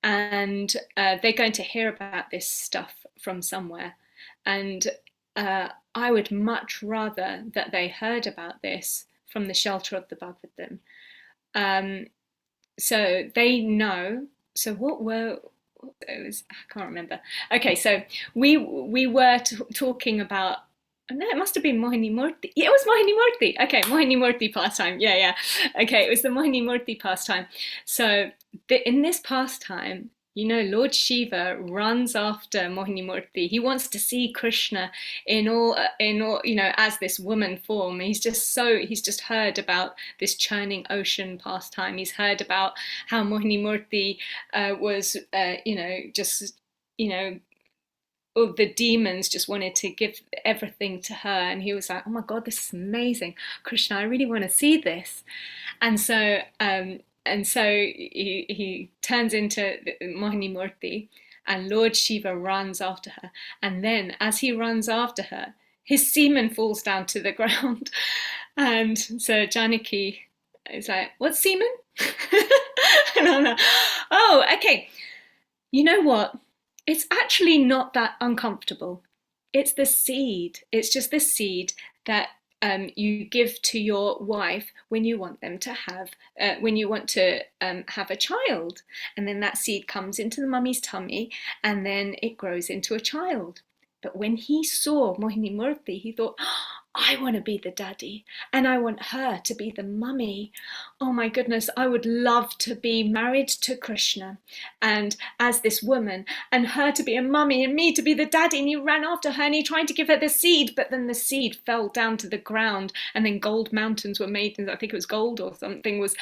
and they're going to hear about this stuff from somewhere, and I would much rather that they heard about this from the shelter of the Bhagavatam. So they know. So what were it was, I can't remember. Okay, so we were talking about. No, it must have been Mohini Murti. Yeah, it was Mohini Murti. Okay, Mohini Murti pastime. Yeah. Okay, it was the Mohini Murti pastime. So in this pastime, Lord Shiva runs after Mohini Murti. He wants to see Krishna in all, as this woman form. He's just heard about this churning ocean pastime. He's heard about how Mohini Murti was, all the demons just wanted to give everything to her, and he was like, oh my god, this is amazing, Krishna, I really want to see this. And so he turns into Mohini Murti, and Lord Shiva runs after her, and then as he runs after her, his semen falls down to the ground. And so Janaki is like, what's semen? And I'm like, oh, okay, you know what, it's actually not that uncomfortable. It's the seed. It's just the seed that you give to your wife when you want them to have, have a child, and then that seed comes into the mummy's tummy, and then it grows into a child. But when he saw Mohini Murti, he thought, oh, I want to be the daddy, and I want her to be the mummy. Oh my goodness, I would love to be married to Krishna, and as this woman, and her to be a mummy, and me to be the daddy. And he ran after her, and he tried to give her the seed, but then the seed fell down to the ground, and then gold mountains were made, and I think it was gold or something was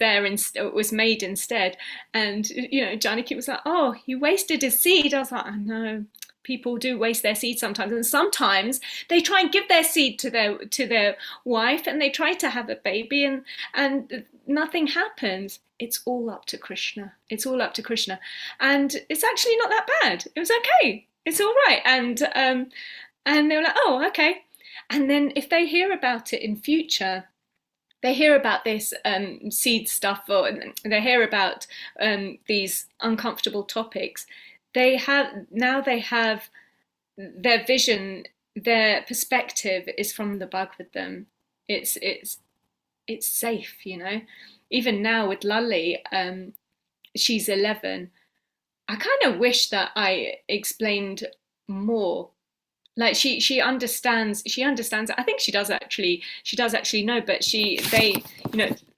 there, and was made instead. And Janaki was like, oh, he wasted his seed. I was like, I know. People do waste their seed sometimes, and sometimes they try and give their seed to their wife, and they try to have a baby, and nothing happens. It's all up to Krishna. It's all up to Krishna, and it's actually not that bad. It was okay. It's all right. And they were like, oh, okay. And then if they hear about it in future, they hear about this seed stuff, or they hear about these uncomfortable topics. They have their vision, their perspective is from the Bhagavatam. It's safe, Even now with Lali, she's 11. I kind of wish that I explained more. Like she understands. I think she does actually know. But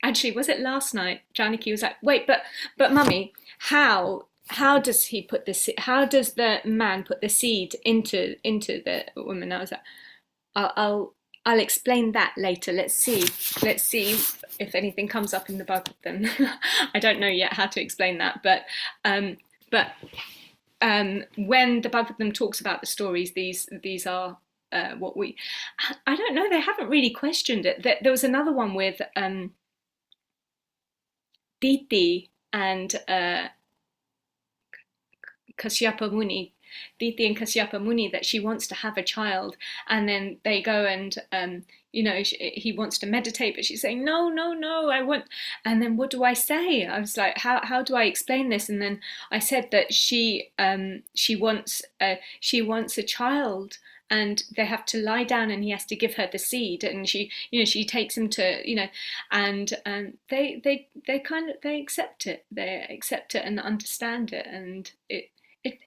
actually, was it last night? Janaki was like, wait, but mummy, how does he put this? How does the man put the seed into the woman? I was like, I'll explain that later. Let's see if anything comes up in the Bhagavatam. I don't know yet how to explain that, but when the Bhagavatam talks about the stories, these are what we. I don't know. They haven't really questioned it. There was another one with Diti and Kashyapa Muni, Diti and Kashyapa Muni, that she wants to have a child, and then they go and he wants to meditate, but she's saying no, I want. And then what do I say? I was like, how do I explain this? And then I said that she wants a child, and they have to lie down, and he has to give her the seed, and she takes him to and they accept it. They accept it and understand it, and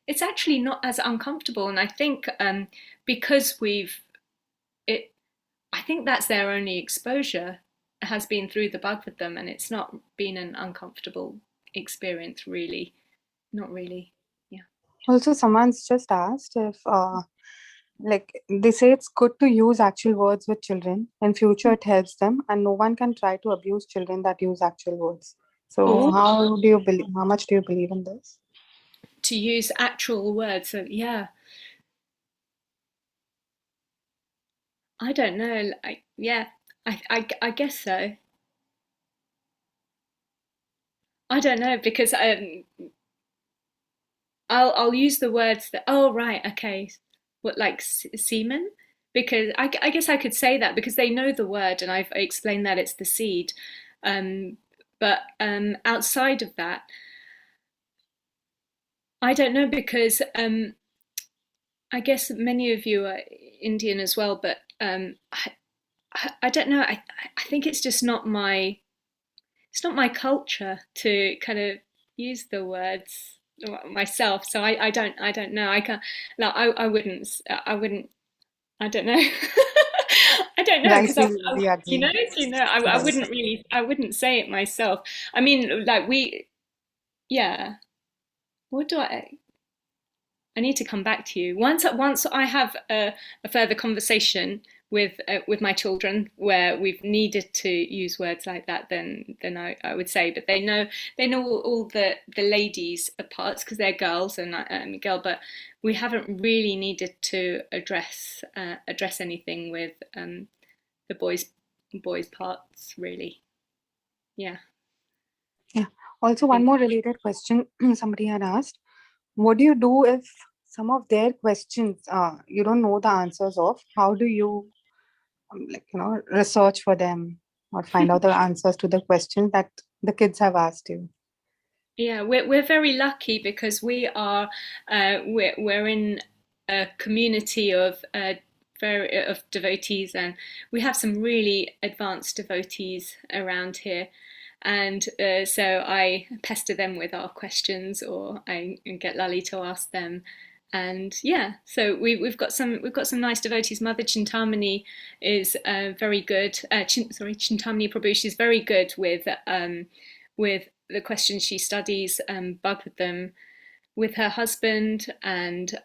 it's actually not as uncomfortable. And I think because I think that's their only exposure has been through the Bhagavatam, and it's not been an uncomfortable experience, really. Not really. Yeah. Also, someone's just asked if, like, they say it's good to use actual words with children. In future, it helps them, and no one can try to abuse children that use actual words. So, Oh, how do you believe? How much do you believe in this? to use actual words. So yeah, I don't know. Yeah, I guess so. I don't know because I'll use the words that. Oh right, okay. What like semen? Because I guess I could say that because they know the word and I've explained that it's the seed. But outside of that, I don't know because I guess many of you are Indian as well, but I don't know. I think it's not my culture to kind of use the words myself. So I don't know. I can't. No, I wouldn't. I don't know. I don't know Right, because we agree. I wouldn't really. I wouldn't say it myself. I mean, like yeah. What do I need to come back to you once I have a further conversation with my children where we've needed to use words like that. Then I would say, but they know all the ladies parts because they're girls and I'm a girl, but we haven't really needed to address anything with the boys parts really. Yeah. Yeah. Also, one more related question somebody had asked. What do you do if some of their questions you don't know the answers of? How do you research for them or find out the answers to the questions that the kids have asked you? Yeah, we're very lucky because we're in a community of of devotees, and we have some really advanced devotees around here. And so I pester them with our questions, or I get Lali to ask them. And yeah, so we've got some nice devotees. Mother Chintamani is very good. Chintamani Prabhu, she's very good with the questions. She studies Bhagavatam with her husband, and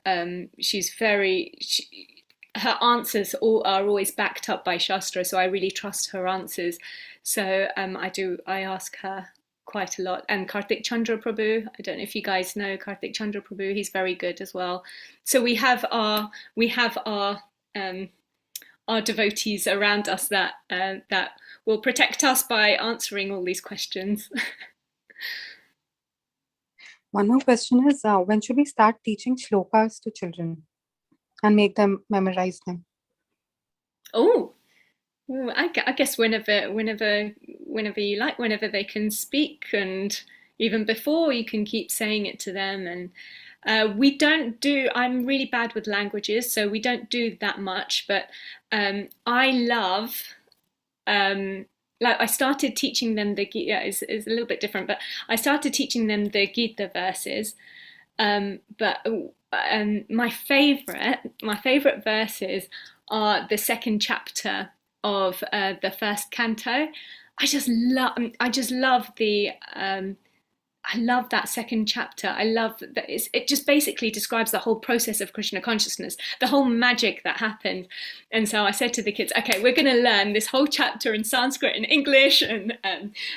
her answers are always backed up by Shastra, so I really trust her answers. So I ask her quite a lot. And Karthik Chandra Prabhu, I don't know if you guys know Karthik Chandra Prabhu, he's very good as well. So um, our devotees around us that will protect us by answering all these questions. One more question is, when should we start teaching shlokas to children and make them memorize them? Oh, I guess whenever you like, whenever they can speak, and even before you can keep saying it to them. And we don't do. I'm really bad with languages, so we don't do that much. But I love. Like I started teaching them the Gita. Is a little bit different, but I started teaching them the Gita verses. But my favorite verses are the second chapter of the first canto. I just love the I love that second chapter. I love that it just basically describes the whole process of Krishna consciousness, the whole magic that happened. And so I said to the kids, okay, we're going to learn this whole chapter in Sanskrit and English. And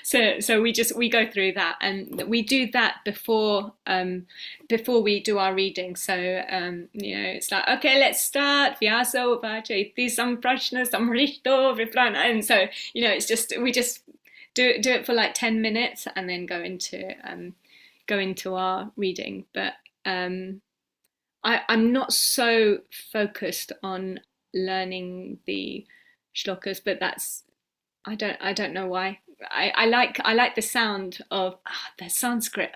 so we go through that, and we do that before we do our reading. So, it's like, okay, let's start. Vyaso vacheti samprashna samrishto viprana. And so, it's just, we just do it for like 10 minutes and then go into our reading. But I'm not so focused on learning the shlokas, but I don't know why. I like the sound of the Sanskrit.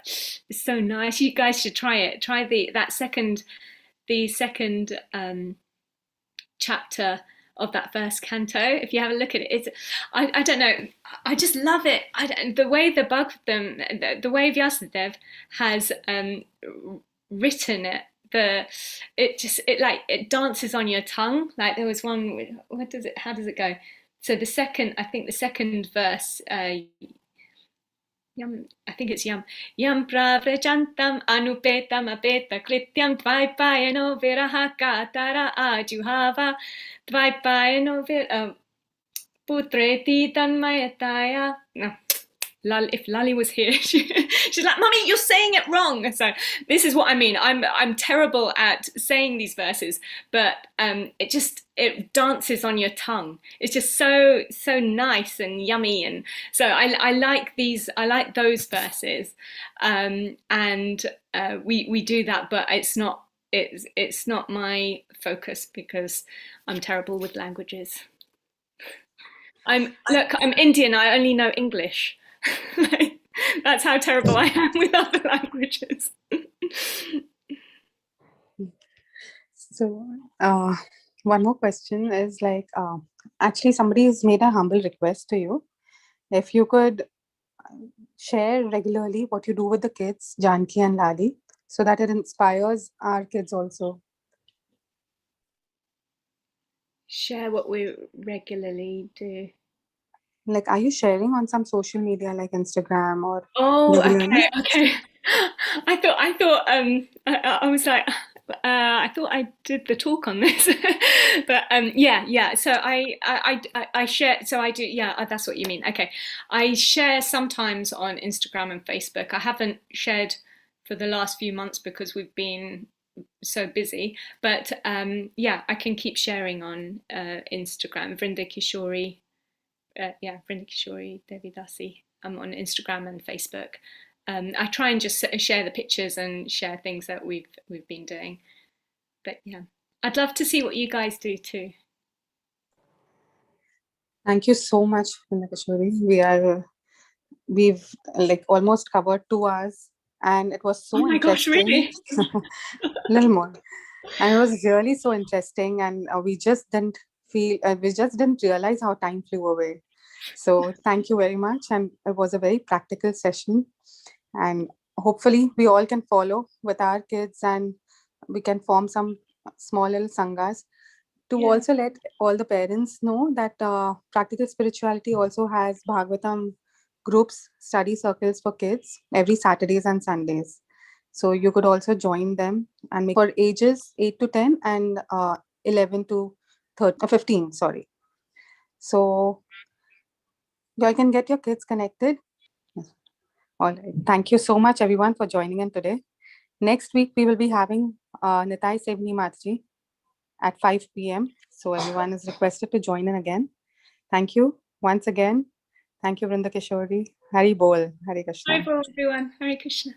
It's so nice. You guys should try it. Try the second chapter of that first canto. If you have a look at it, I don't know. I just love it. The way the way Vyasadeva has written it, it dances on your tongue. Like there was one, how does it go? So the second verse, I think it's yam pravrajantam anupetam apeta krityam dvaipayano viraha tara ajuhava dvaipayano putreti tanmayataya. No, if Lali was here, she's like, "Mummy, you're saying it wrong." So this is what I mean. I'm terrible at saying these verses, but it dances on your tongue. It's just so nice and yummy, and so I like these. I like those verses, and we do that, but it's not my focus because I'm terrible with languages. I'm Indian. I only know English. That's how terrible I am with other languages. So, one more question is like, actually, somebody has made a humble request to you. If you could share regularly what you do with the kids, Janki and Lali, so that it inspires our kids also. Share what we regularly do. Like, are you sharing on some social media like Instagram or? Oh, regularly? okay. I thought I was like I thought I did the talk on this, but yeah. So I share. So I do. Yeah, that's what you mean. Okay, I share sometimes on Instagram and Facebook. I haven't shared for the last few months because we've been so busy. But yeah, I can keep sharing on Instagram. Vrinda Kishori. Vrinda Kishori Devidasi. I'm on Instagram and Facebook. I try and just share the pictures and share things that we've been doing. But yeah, I'd love to see what you guys do too. Thank you so much, Vrinda Kishori. We've like almost covered 2 hours, and it was so Gosh, interesting. really? Little more, and it was really so interesting, and we just didn't realize how time flew away. So thank you very much, and it was a very practical session, and hopefully we all can follow with our kids, and we can form some small little sangas to also let all the parents know that practical spirituality also has Bhagavatam groups, study circles for kids every Saturdays and Sundays. So you could also join them and make for ages 8 to 10 and 11 to 15, sorry. So you can get your kids connected. All right. Thank you so much, everyone, for joining in today. Next week, we will be having Nitai Sevni Mataji at 5 p.m. So everyone is requested to join in again. Thank you once again. Thank you, Vrinda Kishori. Hari Bol. Hare Krishna. Bye for everyone. Hare Krishna.